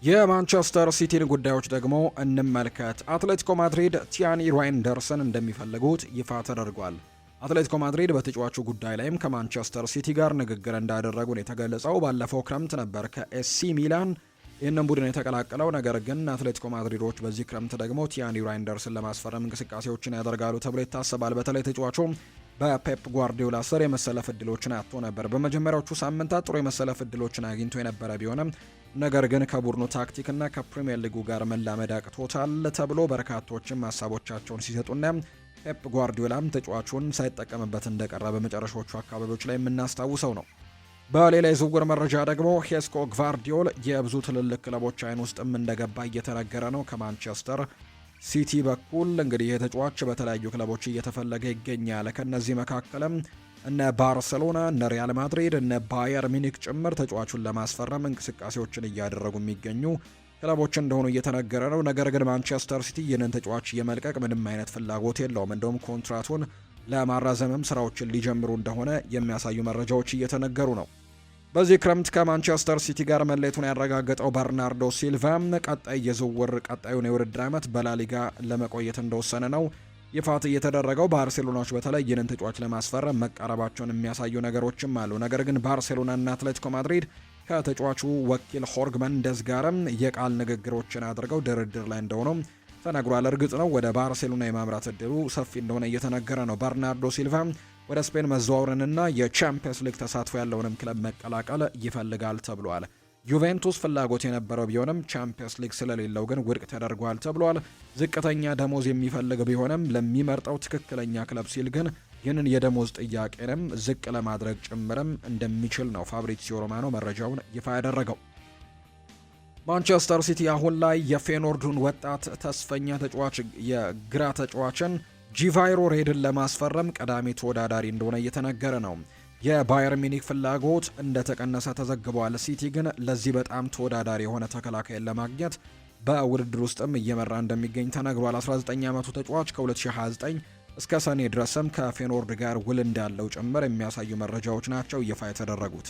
የማንቸስተር ሲቲን ጉዳዮች ደግሞ እንመልከት። አትሌቲኮ ማድሪድ ቲያኒ ራይንደርስን እንደሚፈልጉት ይፋ ተደርጓል። አትሌቲኮ ማድሪድ በተጫዋቹ ጉዳይ ላይም ከማንቸስተር ሲቲ ጋር ንግግር እንዳደረጉ ነው የተገለጸው። ባለፈው ክረምት ነበር ከኤሲ ሚላን ይህንን ቡድን የተቀላቀለው። ነገር ግን አትሌቲኮ ማድሪዶች በዚህ ክረምት ደግሞ ቲያኒ ራይንደርስን ለማስፈረም እንቅስቃሴዎችን ያደርጋሉ ተብሎ ይታሰባል። በተለይ ተጫዋቹ በፔፕ ጓርዲዮላ ስር የመሰለፍ እድሎችን አጥቶ ነበር። በመጀመሪያዎቹ ሳምንታት ጥሩ የመሰለፍ እድሎችን አግኝቶ የነበረ ቢሆንም ነገር ግን ከቡድኑ ታክቲክና ከፕሪሚየር ሊጉ ጋር መላመድ አቅቶታል ተብሎ በርካቶችም ሀሳቦቻቸውን ሲሰጡና ፔፕ ጓርዲዮላም ተጫዋቹን ሳይጠቀምበት እንደቀረ በመጨረሻዎቹ አካባቢዎች ላይ የምናስታውሰው ነው። በሌላ የዝውውር መረጃ ደግሞ ሄስኮ ግቫርዲዮል የብዙ ትልልቅ ክለቦች አይን ውስጥም እንደገባ እየተነገረ ነው። ከማንቸስተር ሲቲ በኩል እንግዲህ የተጫዋች በተለያዩ ክለቦች እየተፈለገ ይገኛል። ከነዚህ መካከልም እነ ባርሴሎና፣ እነ ሪያል ማድሪድ፣ እነ ባየር ሚኒክ ጭምር ተጫዋቹን ለማስፈረም እንቅስቃሴዎችን እያደረጉ የሚገኙ ክለቦች እንደሆኑ እየተነገረ ነው። ነገር ግን ማንቸስተር ሲቲ ይህንን ተጫዋች የመልቀቅ ምንም አይነት ፍላጎት የለውም። እንደውም ኮንትራቱን ለማራዘምም ስራዎችን ሊጀምሩ እንደሆነ የሚያሳዩ መረጃዎች እየተነገሩ ነው። በዚህ ክረምት ከማንቸስተር ሲቲ ጋር መለየቱን ያረጋገጠው በርናርዶ ሲልቫ ቀጣዩን የውድድር ዓመት በላሊጋ ለመቆየት እንደወሰነ ነው ይፋት እየተደረገው። ባርሴሎናዎች በተለይ ይህንን ተጫዋች ለማስፈረም መቃረባቸውን የሚያሳዩ ነገሮችም አሉ። ነገር ግን ባርሴሎናና አትሌቲኮ ማድሪድ ከተጫዋቹ ወኪል ሆርግ መንደስ ጋርም የቃል ንግግሮችን አድርገው ድርድር ላይ እንደሆኑ ተነግሯል። እርግጥ ነው ወደ ባርሴሎና የማምራት እድሉ ሰፊ እንደሆነ እየተነገረ ነው። በርናርዶ ሲልቫ ወደ ስፔን መዘዋወርንና የቻምፒየንስ ሊግ ተሳትፎ ያለውንም ክለብ መቀላቀል ይፈልጋል ተብሏል። ዩቬንቱስ ፍላጎት የነበረው ቢሆንም ቻምፒየንስ ሊግ ስለሌለው ግን ውድቅ ተደርጓል ተብሏል። ዝቅተኛ ደሞዝ የሚፈልግ ቢሆንም ለሚመርጠው ትክክለኛ ክለብ ሲል ግን ይህንን የደሞዝ ጥያቄንም ዝቅ ለማድረግ ጭምርም እንደሚችል ነው ፋብሪዚዮ ሮማኖ መረጃውን ይፋ ያደረገው። ማንቸስተር ሲቲ አሁን ላይ የፌኖርዱን ወጣት ተስፈኛ ተጫዋች የግራ ተጫዋችን ጂቫይሮ ሬድን ለማስፈረም ቀዳሚ ተወዳዳሪ እንደሆነ እየተነገረ ነው። የባየር ሚኒክ ፍላጎት እንደተቀነሰ ተዘግቧል። ሲቲ ግን ለዚህ በጣም ተወዳዳሪ የሆነ ተከላካይን ለማግኘት በውድድር ውስጥም እየመራ እንደሚገኝ ተነግሯል። 19 ዓመቱ ተጫዋች ከ2029 እስከ ሰኔ ድረስም ከፌኖርድ ጋር ውል እንዳለው ጭምር የሚያሳዩ መረጃዎች ናቸው ይፋ የተደረጉት።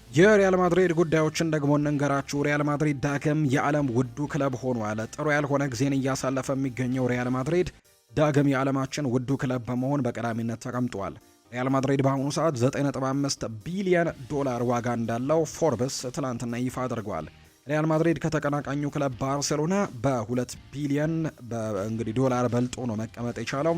የሪያል ማድሪድ ጉዳዮችን ደግሞ እንንገራችሁ። ሪያል ማድሪድ ዳግም የዓለም ውዱ ክለብ ሆኗል። ጥሩ ያልሆነ ጊዜን እያሳለፈ የሚገኘው ሪያል ማድሪድ ዳግም የዓለማችን ውዱ ክለብ በመሆን በቀዳሚነት ተቀምጧል። ሪያል ማድሪድ በአሁኑ ሰዓት 9.5 ቢሊዮን ዶላር ዋጋ እንዳለው ፎርብስ ትላንትና ይፋ አድርጓል። ሪያል ማድሪድ ከተቀናቃኙ ክለብ ባርሴሎና በ2 ቢሊዮን እንግዲህ ዶላር በልጦ ነው መቀመጥ የቻለው።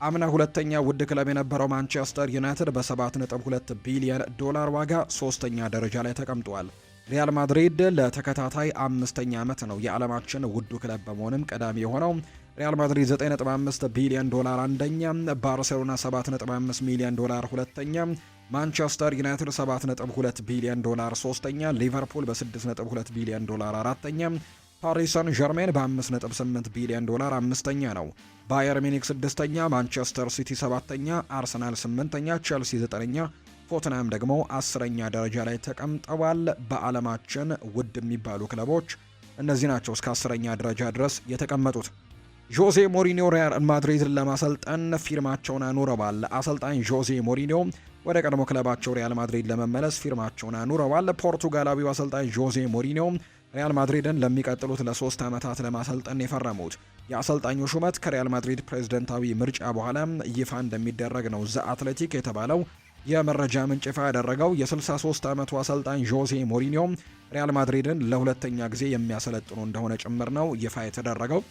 አምና ሁለተኛ ውድ ክለብ የነበረው ማንቸስተር ዩናይትድ በ7.2 ቢሊዮን ዶላር ዋጋ ሶስተኛ ደረጃ ላይ ተቀምጧል። ሪያል ማድሪድ ለተከታታይ 5ኛ ዓመት ነው የዓለማችን ውዱ ክለብ በመሆንም ቀዳሚ የሆነው። ሪያል ማድሪድ 9.5 ቢሊዮን ዶላር አንደኛ፣ ባርሴሎና 7.5 ሚሊዮን ዶላር ሁለተኛ፣ ማንቸስተር ዩናይትድ 7.2 ቢሊዮን ዶላር ሶስተኛ፣ ሊቨርፑል በ6.2 ቢሊዮን ዶላር አራተኛ፣ ፓሪስ ሰን ዠርሜን በ5.8 ቢሊዮን ዶላር አምስተኛ ነው። ባየር ሚኒክ ስድስተኛ፣ ማንቸስተር ሲቲ ሰባተኛ፣ አርሰናል ስምንተኛ፣ ቼልሲ ዘጠነኛ፣ ቶትናም ደግሞ 10ኛ ደረጃ ላይ ተቀምጠዋል። በዓለማችን ውድ የሚባሉ ክለቦች እነዚህ ናቸው እስከ 10ኛ ደረጃ ድረስ የተቀመጡት። ጆዜ ሞሪኒዮ ሪያል ማድሪድን ለማሰልጠን ፊርማቸውን አኑረዋል። አሰልጣኝ ጆዜ ሞሪኒዮ ወደ ቀድሞ ክለባቸው ሪያል ማድሪድ ለመመለስ ፊርማቸውን አኑረዋል። ፖርቱጋላዊው አሰልጣኝ ጆዜ ሞሪኒዮ ሪያል ማድሪድን ለሚቀጥሉት ለ3 ዓመታት ለማሰልጠን የፈረሙት። የአሰልጣኙ ሹመት ከሪያል ማድሪድ ፕሬዝዳንታዊ ምርጫ በኋላ ይፋ እንደሚደረግ ነው ዘ አትሌቲክ የተባለው የመረጃ ምንጭ ይፋ ያደረገው። የ63 ዓመቱ አሰልጣኝ ዦዜ ሞሪኒዮ ሪያል ማድሪድን ለሁለተኛ ጊዜ የሚያሰለጥኑ እንደሆነ ጭምር ነው ይፋ የተደረገው።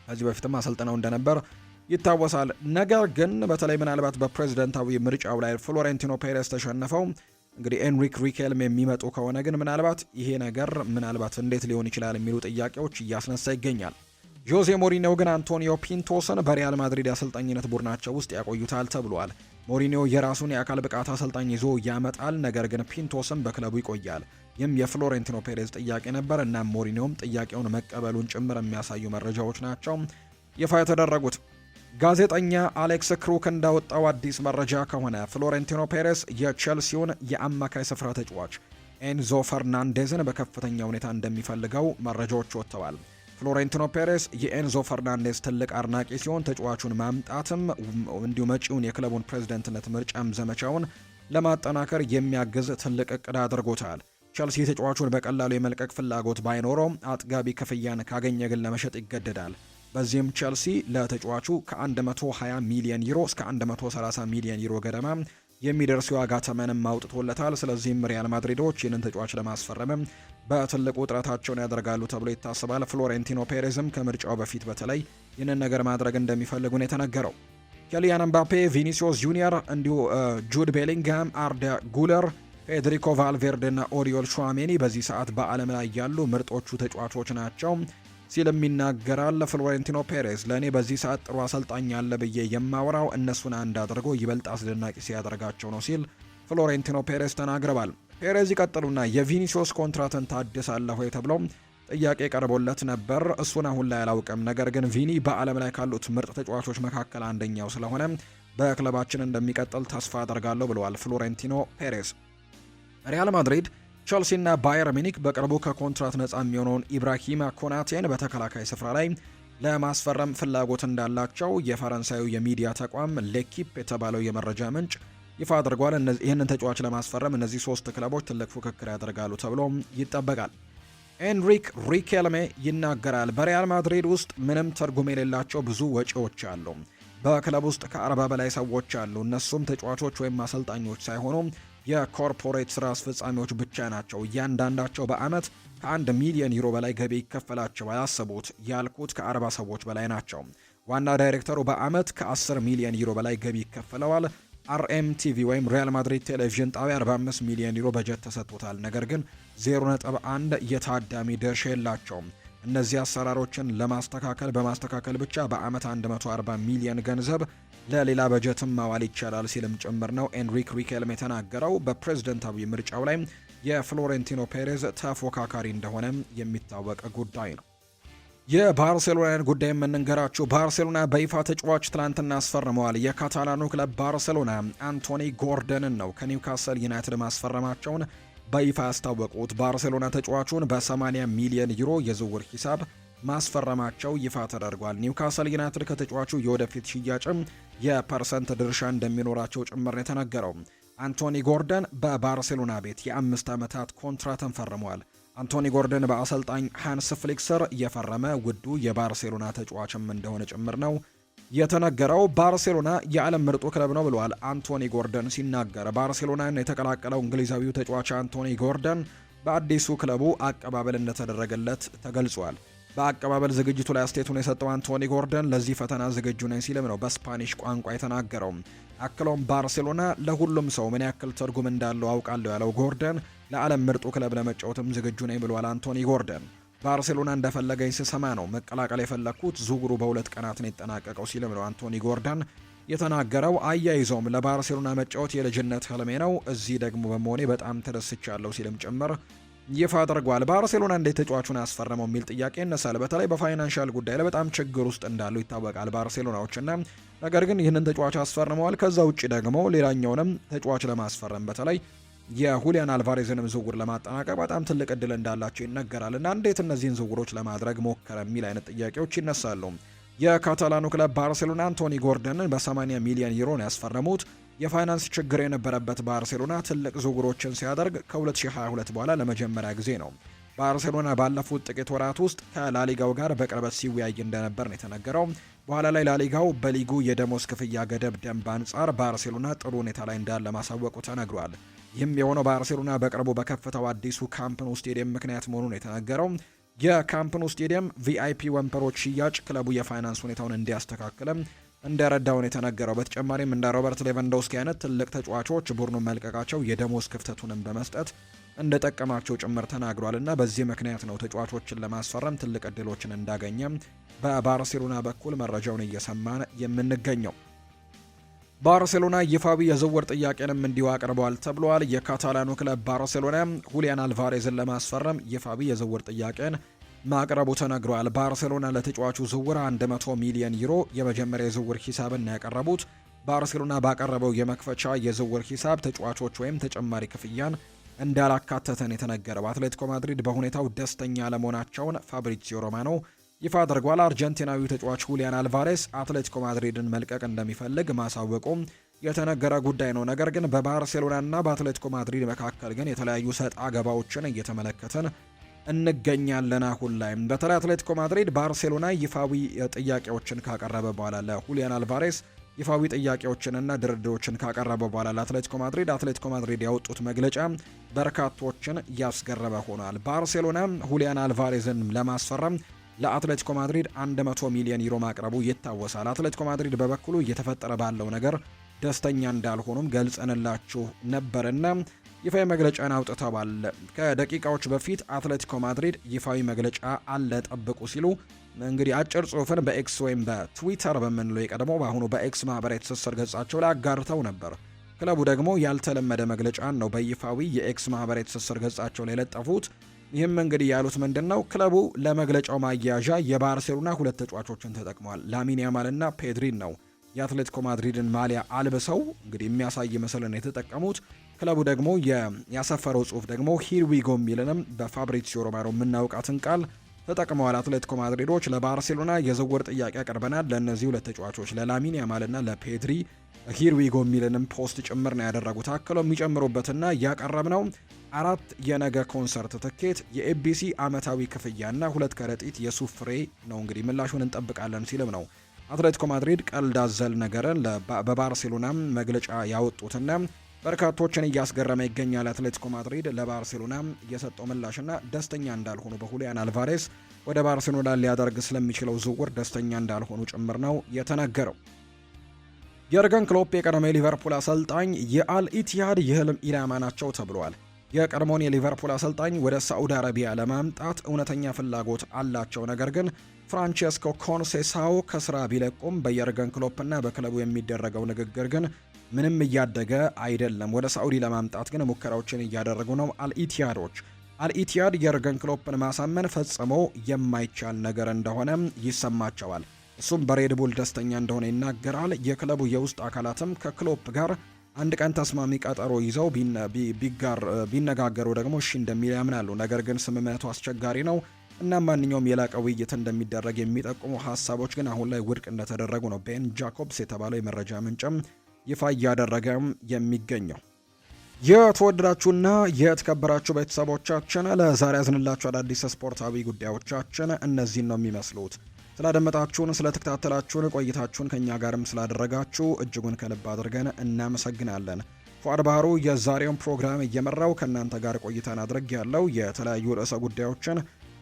ከዚህ በፊትም አሰልጥነው እንደነበር ይታወሳል። ነገር ግን በተለይ ምናልባት በፕሬዝዳንታዊ ምርጫው ላይ ፍሎሬንቲኖ ፔሬስ ተሸነፈው እንግዲህ ኤንሪክ ሪኬልም የሚመጡ ከሆነ ግን ምናልባት ይሄ ነገር ምናልባት እንዴት ሊሆን ይችላል የሚሉ ጥያቄዎች እያስነሳ ይገኛል። ጆዜ ሞሪኒዮ ግን አንቶኒዮ ፒንቶስን በሪያል ማድሪድ አሰልጣኝነት ቡድናቸው ውስጥ ያቆዩታል ተብሏል። ሞሪኒዮ የራሱን የአካል ብቃት አሰልጣኝ ይዞ ያመጣል፣ ነገር ግን ፒንቶስም በክለቡ ይቆያል። ይህም የፍሎሬንቲኖ ፔሬዝ ጥያቄ ነበር እና ሞሪኒዮም ጥያቄውን መቀበሉን ጭምር የሚያሳዩ መረጃዎች ናቸው ይፋ የተደረጉት። ጋዜጠኛ አሌክስ ክሩክ እንዳወጣው አዲስ መረጃ ከሆነ ፍሎሬንቲኖ ፔሬስ የቼልሲውን የአማካይ ስፍራ ተጫዋች ኤንዞ ፈርናንዴዝን በከፍተኛ ሁኔታ እንደሚፈልገው መረጃዎች ወጥተዋል። ፍሎሬንቲኖ ፔሬስ የኤንዞ ፈርናንዴዝ ትልቅ አድናቂ ሲሆን ተጫዋቹን ማምጣትም እንዲሁ መጪውን የክለቡን ፕሬዝዳንትነት ምርጫም ዘመቻውን ለማጠናከር የሚያግዝ ትልቅ እቅድ አድርጎታል። ቼልሲ ተጫዋቹን በቀላሉ የመልቀቅ ፍላጎት ባይኖረው አጥጋቢ ክፍያን ካገኘ ግን ለመሸጥ ይገደዳል። በዚህም ቼልሲ ለተጫዋቹ ከ120 ሚሊዮን ዩሮ እስከ 130 ሚሊዮን ዩሮ ገደማ የሚደርስ ዋጋ ተመንም አውጥቶለታል። ስለዚህም ሪያል ማድሪዶች ይህንን ተጫዋች ለማስፈረም በትልቁ ጥረታቸውን ያደርጋሉ ተብሎ ይታሰባል። ፍሎሬንቲኖ ፔሬዝም ከምርጫው በፊት በተለይ ይህንን ነገር ማድረግ እንደሚፈልጉ ነው የተነገረው። ኬሊያን ኤምባፔ፣ ቪኒሲዮስ ጁኒየር እንዲሁ ጁድ ቤሊንግሃም፣ አርዳ ጉለር፣ ፌዴሪኮ ቫልቬርዴ እና ኦሪዮል ሹዋሜኒ በዚህ ሰዓት በዓለም ላይ ያሉ ምርጦቹ ተጫዋቾች ናቸው ሲልም ይናገራል። ፍሎሬንቲኖ ፔሬዝ ለእኔ በዚህ ሰዓት ጥሩ አሰልጣኝ ያለ ብዬ የማወራው እነሱን አንድ አድርጎ ይበልጥ አስደናቂ ሲያደርጋቸው ነው ሲል ፍሎሬንቲኖ ፔሬዝ ተናግረዋል። ፔሬዝ ይቀጥሉና የቪኒሲዮስ ኮንትራትን ታድሳለህ ወይ ተብሎ ጥያቄ ቀርቦለት ነበር። እሱን አሁን ላይ አላውቅም፣ ነገር ግን ቪኒ በዓለም ላይ ካሉት ምርጥ ተጫዋቾች መካከል አንደኛው ስለሆነ በክለባችን እንደሚቀጥል ተስፋ አደርጋለሁ ብለዋል ፍሎሬንቲኖ ፔሬዝ። ሪያል ማድሪድ፣ ቸልሲና ባየር ሚኒክ በቅርቡ ከኮንትራት ነጻ የሚሆነውን ኢብራሂማ ኮናቴን በተከላካይ ስፍራ ላይ ለማስፈረም ፍላጎት እንዳላቸው የፈረንሳዩ የሚዲያ ተቋም ሌኪፕ የተባለው የመረጃ ምንጭ ይፋ አድርጓል። ይህንን ተጫዋች ለማስፈረም እነዚህ ሶስት ክለቦች ትልቅ ፉክክር ያደርጋሉ ተብሎ ይጠበቃል። ኤንሪክ ሪኬልሜ ይናገራል። በሪያል ማድሪድ ውስጥ ምንም ትርጉም የሌላቸው ብዙ ወጪዎች አሉ። በክለብ ውስጥ ከ40 በላይ ሰዎች አሉ። እነሱም ተጫዋቾች ወይም አሰልጣኞች ሳይሆኑ የኮርፖሬት ስራ አስፈጻሚዎች ብቻ ናቸው። እያንዳንዳቸው በአመት ከ1 ሚሊዮን ዩሮ በላይ ገቢ ይከፈላቸዋል። ያስቡት፣ ያልኩት ከ40 ሰዎች በላይ ናቸው። ዋና ዳይሬክተሩ በአመት ከ10 ሚሊዮን ዩሮ በላይ ገቢ ይከፈለዋል። አርኤምቲቪ ወይም ሪያል ማድሪድ ቴሌቪዥን ጣቢያ 45 ሚሊዮን ዩሮ በጀት ተሰጥቶታል። ነገር ግን 0.1 የታዳሚ ድርሻ የላቸውም። እነዚህ አሰራሮችን በማስተካከል ብቻ በአመት 140 ሚሊዮን ገንዘብ ለሌላ በጀትም ማዋል ይቻላል ሲልም ጭምር ነው ኤንሪክ ሪኬልም የተናገረው። በፕሬዝደንታዊ ምርጫው ላይ የፍሎሬንቲኖ ፔሬዝ ተፎካካሪ እንደሆነ የሚታወቅ ጉዳይ ነው። የባርሴሎናን ጉዳይ የምንንገራችሁ። ባርሴሎና በይፋ ተጫዋች ትላንትና አስፈርመዋል። የካታላኑ ክለብ ባርሴሎና አንቶኒ ጎርደንን ነው ከኒውካስል ዩናይትድ ማስፈረማቸውን በይፋ ያስታወቁት። ባርሴሎና ተጫዋቹን በ80 ሚሊዮን ዩሮ የዝውውር ሂሳብ ማስፈረማቸው ይፋ ተደርጓል። ኒውካስል ዩናይትድ ከተጫዋቹ የወደፊት ሽያጭም የፐርሰንት ድርሻ እንደሚኖራቸው ጭምር የተነገረው። አንቶኒ ጎርደን በባርሴሎና ቤት የ5 ዓመታት ኮንትራትን ፈርመዋል። አንቶኒ ጎርደን በአሰልጣኝ ሃንስ ፍሊክ ስር የፈረመ ውዱ የባርሴሎና ተጫዋችም እንደሆነ ጭምር ነው የተነገረው። ባርሴሎና የዓለም ምርጡ ክለብ ነው ብለዋል አንቶኒ ጎርደን ሲናገር። ባርሴሎናን የተቀላቀለው እንግሊዛዊው ተጫዋች አንቶኒ ጎርደን በአዲሱ ክለቡ አቀባበል እንደተደረገለት ተገልጿል። በአቀባበል ዝግጅቱ ላይ አስተያየቱን የሰጠው አንቶኒ ጎርደን ለዚህ ፈተና ዝግጁ ነኝ ሲልም ነው በስፓኒሽ ቋንቋ የተናገረው። አክሎም ባርሴሎና ለሁሉም ሰው ምን ያክል ትርጉም እንዳለው አውቃለሁ ያለው ጎርደን ለዓለም ምርጡ ክለብ ለመጫወትም ዝግጁ ነኝ ብሏል አንቶኒ ጎርደን። ባርሴሎና እንደፈለገኝ ስሰማ ነው መቀላቀል የፈለግኩት፣ ዝውውሩ በ2 ቀናት ነው የተጠናቀቀው ሲልም ነው አንቶኒ ጎርደን የተናገረው። አያይዘውም ለባርሴሎና መጫወት የልጅነት ህልሜ ነው፣ እዚህ ደግሞ በመሆኔ በጣም ተደስቻለሁ ሲልም ጭምር ይፋ አድርጓል። ባርሴሎና እንዴት ተጫዋቹን አስፈረመው የሚል ጥያቄ ይነሳል። በተለይ በፋይናንሻል ጉዳይ ላይ በጣም ችግር ውስጥ እንዳሉ ይታወቃል ባርሴሎናዎችና፣ ነገር ግን ይህንን ተጫዋች አስፈርመዋል። ከዛ ውጭ ደግሞ ሌላኛውንም ተጫዋች ለማስፈረም በተለይ የሁሊያን አልቫሬዝንም ዝውውር ለማጠናቀቅ በጣም ትልቅ እድል እንዳላቸው ይነገራል እና እንዴት እነዚህን ዝውውሮች ለማድረግ ሞከረ የሚል አይነት ጥያቄዎች ይነሳሉ። የካታላኑ ክለብ ባርሴሎና አንቶኒ ጎርደንን በ80 ሚሊዮን ዩሮ ነው ያስፈረሙት። የፋይናንስ ችግር የነበረበት ባርሴሎና ትልቅ ዝውውሮችን ሲያደርግ ከ2022 በኋላ ለመጀመሪያ ጊዜ ነው። ባርሴሎና ባለፉት ጥቂት ወራት ውስጥ ከላሊጋው ጋር በቅርበት ሲወያይ እንደነበር ነው የተነገረው። በኋላ ላይ ላሊጋው በሊጉ የደሞዝ ክፍያ ገደብ ደንብ አንጻር ባርሴሎና ጥሩ ሁኔታ ላይ እንዳለ ማሳወቁ ተነግሯል። ይህም የሆነው ባርሴሎና በቅርቡ በከፈተው አዲሱ ካምፕ ኑ ስቴዲየም ምክንያት መሆኑን የተነገረው። የካምፕ ኑ ስቴዲየም ቪአይፒ ወንበሮች ሽያጭ ክለቡ የፋይናንስ ሁኔታውን እንዲያስተካክልም እንደረዳውን የተነገረው። በተጨማሪም እንደ ሮበርት ሌቫንዶስኪ አይነት ትልቅ ተጫዋቾች ቡድኑን መልቀቃቸው የደሞዝ ክፍተቱንም በመስጠት እንደጠቀማቸው ጭምር ተናግሯል እና በዚህ ምክንያት ነው ተጫዋቾችን ለማስፈረም ትልቅ እድሎችን እንዳገኘ በባርሴሎና በኩል መረጃውን እየሰማን የምንገኘው። ባርሴሎና ይፋዊ የዝውውር ጥያቄንም እንዲሁ አቅርበዋል ተብሏል። የካታላኑ ክለብ ባርሴሎና ሁሊያን አልቫሬዝን ለማስፈረም ይፋዊ የዝውውር ጥያቄን ማቅረቡ ተነግሯል። ባርሴሎና ለተጫዋቹ ዝውውር 100 ሚሊዮን ዩሮ የመጀመሪያ የዝውውር ሂሳብን ያቀረቡት ባርሴሎና ባቀረበው የመክፈቻ የዝውውር ሂሳብ ተጫዋቾች ወይም ተጨማሪ ክፍያን እንዳላካተተን የተነገረው። አትሌቲኮ ማድሪድ በሁኔታው ደስተኛ ለመሆናቸውን ፋብሪዚዮ ሮማኖ ይፋ አድርጓል። አርጀንቲናዊው ተጫዋች ሁሊያን አልቫሬስ አትሌቲኮ ማድሪድን መልቀቅ እንደሚፈልግ ማሳወቁ የተነገረ ጉዳይ ነው። ነገር ግን በባርሴሎናና በአትሌቲኮ ማድሪድ መካከል ግን የተለያዩ ሰጣ ገባዎችን እየተመለከትን እንገኛለን። አሁን ላይ በተለይ አትሌቲኮ ማድሪድ ባርሴሎና ይፋዊ ጥያቄዎችን ካቀረበ በኋላ ለሁሊያን አልቫሬስ ይፋዊ ጥያቄዎችንና ድርድሮችን ካቀረበ በኋላ ለአትሌቲኮ ማድሪድ ያወጡት መግለጫ በርካቶችን ያስገረመ ሆኗል። ባርሴሎና ሁሊያን አልቫሬዝን ለማስፈረም ለአትሌቲኮ ማድሪድ 100 ሚሊዮን ዩሮ ማቅረቡ ይታወሳል። አትሌቲኮ ማድሪድ በበኩሉ እየተፈጠረ ባለው ነገር ደስተኛ እንዳልሆኑም ገልጸንላችሁ ነበርና ይፋዊ መግለጫን አውጥተዋል። ከደቂቃዎች በፊት አትሌቲኮ ማድሪድ ይፋዊ መግለጫ አለ ጠብቁ ሲሉ እንግዲህ አጭር ጽሑፍን በኤክስ ወይም በትዊተር በምንለው የቀድሞ በአሁኑ በኤክስ ማህበራዊ ትስስር ገጻቸው ላይ አጋርተው ነበር። ክለቡ ደግሞ ያልተለመደ መግለጫን ነው በይፋዊ የኤክስ ማህበራዊ ትስስር ገጻቸው ላይ የለጠፉት። ይህም እንግዲህ ያሉት ምንድነው? ክለቡ ለመግለጫው ማያያዣ የባርሴሎና ሁለት ተጫዋቾችን ተጠቅሟል። ላሚን ያማልና ፔድሪን ነው የአትሌቲኮ ማድሪድን ማሊያ አልብሰው እንግዲህ የሚያሳይ ምስልን የተጠቀሙት። ክለቡ ደግሞ ያሰፈረው ጽሑፍ ደግሞ ሂር ዊ ጎ የሚልንም በፋብሪዚዮ ሮማኖ የምናውቃትን ቃል ተጠቅመዋል። አትሌቲኮ ማድሪዶች ለባርሴሎና የዝውውር ጥያቄ አቅርበናል፣ ለእነዚህ ሁለት ተጫዋቾች ለላሚን ያማልና ለፔድሪ ሂር ዊ ጎ የሚልንም ፖስት ጭምር ነው ያደረጉት። አክለው የሚጨምሩበትና ያቀረብነው 4 የነገ ኮንሰርት ትኬት፣ የኤቢሲ አመታዊ ክፍያና 2 ከረጢት የሱፍ ፍሬ ነው። እንግዲህ ምላሹን እንጠብቃለን ሲልም ነው አትሌቲኮ ማድሪድ ቀልድ አዘል ነገርን በባርሴሎና መግለጫ ያወጡትና በርካቶችን እያስገረመ ይገኛል። አትሌቲኮ ማድሪድ ለባርሴሎና የሰጠው ምላሽና ደስተኛ እንዳልሆኑ በሁሊያን አልቫሬስ ወደ ባርሴሎና ሊያደርግ ስለሚችለው ዝውውር ደስተኛ እንዳልሆኑ ጭምር ነው የተነገረው። የርገን ክሎፕ የቀድሞ የሊቨርፑል አሰልጣኝ የአልኢቲሃድ የህልም ኢላማ ናቸው ተብሏል። የቀድሞውን የሊቨርፑል አሰልጣኝ ወደ ሳዑዲ አረቢያ ለማምጣት እውነተኛ ፍላጎት አላቸው። ነገር ግን ፍራንቼስኮ ኮንሴሳኦ ከስራ ቢለቁም በየርገን ክሎፕና በክለቡ የሚደረገው ንግግር ግን ምንም እያደገ አይደለም። ወደ ሳዑዲ ለማምጣት ግን ሙከራዎችን እያደረጉ ነው አልኢቲሃዶች። አልኢቲሃድ የርገን ክሎፕን ማሳመን ፈጽሞ የማይቻል ነገር እንደሆነ ይሰማቸዋል። እሱም በሬድቡል ደስተኛ እንደሆነ ይናገራል። የክለቡ የውስጥ አካላትም ከክሎፕ ጋር አንድ ቀን ተስማሚ ቀጠሮ ይዘው ቢነጋገሩ ደግሞ እሺ እንደሚል ያምናሉ። ነገር ግን ስምምነቱ አስቸጋሪ ነው እና ማንኛውም የላቀ ውይይት እንደሚደረግ የሚጠቁሙ ሀሳቦች ግን አሁን ላይ ውድቅ እንደተደረጉ ነው ቤን ጃኮብስ የተባለው የመረጃ ምንጭም ይፋ እያደረገም የሚገኘው። የተወደዳችሁና የተከበራችሁ ቤተሰቦቻችን ለዛሬ ያዝንላችሁ አዳዲስ ስፖርታዊ ጉዳዮቻችን እነዚህን ነው የሚመስሉት። ስላደመጣችሁን፣ ስለተከታተላችሁን፣ ቆይታችሁን ከኛ ጋርም ስላደረጋችሁ እጅጉን ከልብ አድርገን እናመሰግናለን። ፏድ ባህሩ የዛሬውን ፕሮግራም እየመራው ከእናንተ ጋር ቆይታን አድርግ ያለው የተለያዩ ርዕሰ ጉዳዮችን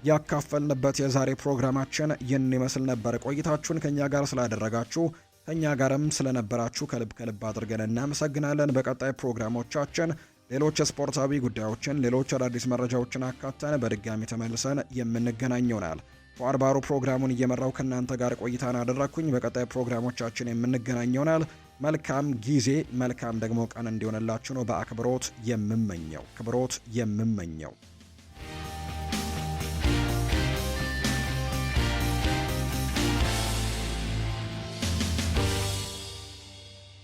ያካፈልንበት የዛሬ ፕሮግራማችን ይህን ይመስል ነበር። ቆይታችሁን ከኛ ጋር ስላደረጋችሁ ከኛ ጋርም ስለነበራችሁ ከልብ አድርገን እናመሰግናለን። በቀጣይ ፕሮግራሞቻችን ሌሎች ስፖርታዊ ጉዳዮችን፣ ሌሎች አዳዲስ መረጃዎችን አካተን በድጋሚ ተመልሰን የምንገናኝ ይሆናል። ፏድ ባህሩ ፕሮግራሙን እየመራው ከእናንተ ጋር ቆይታን አደረግኩኝ። በቀጣይ ፕሮግራሞቻችን የምንገናኝ ይሆናል። መልካም ጊዜ፣ መልካም ደግሞ ቀን እንዲሆንላችሁ ነው በአክብሮት የምመኘው።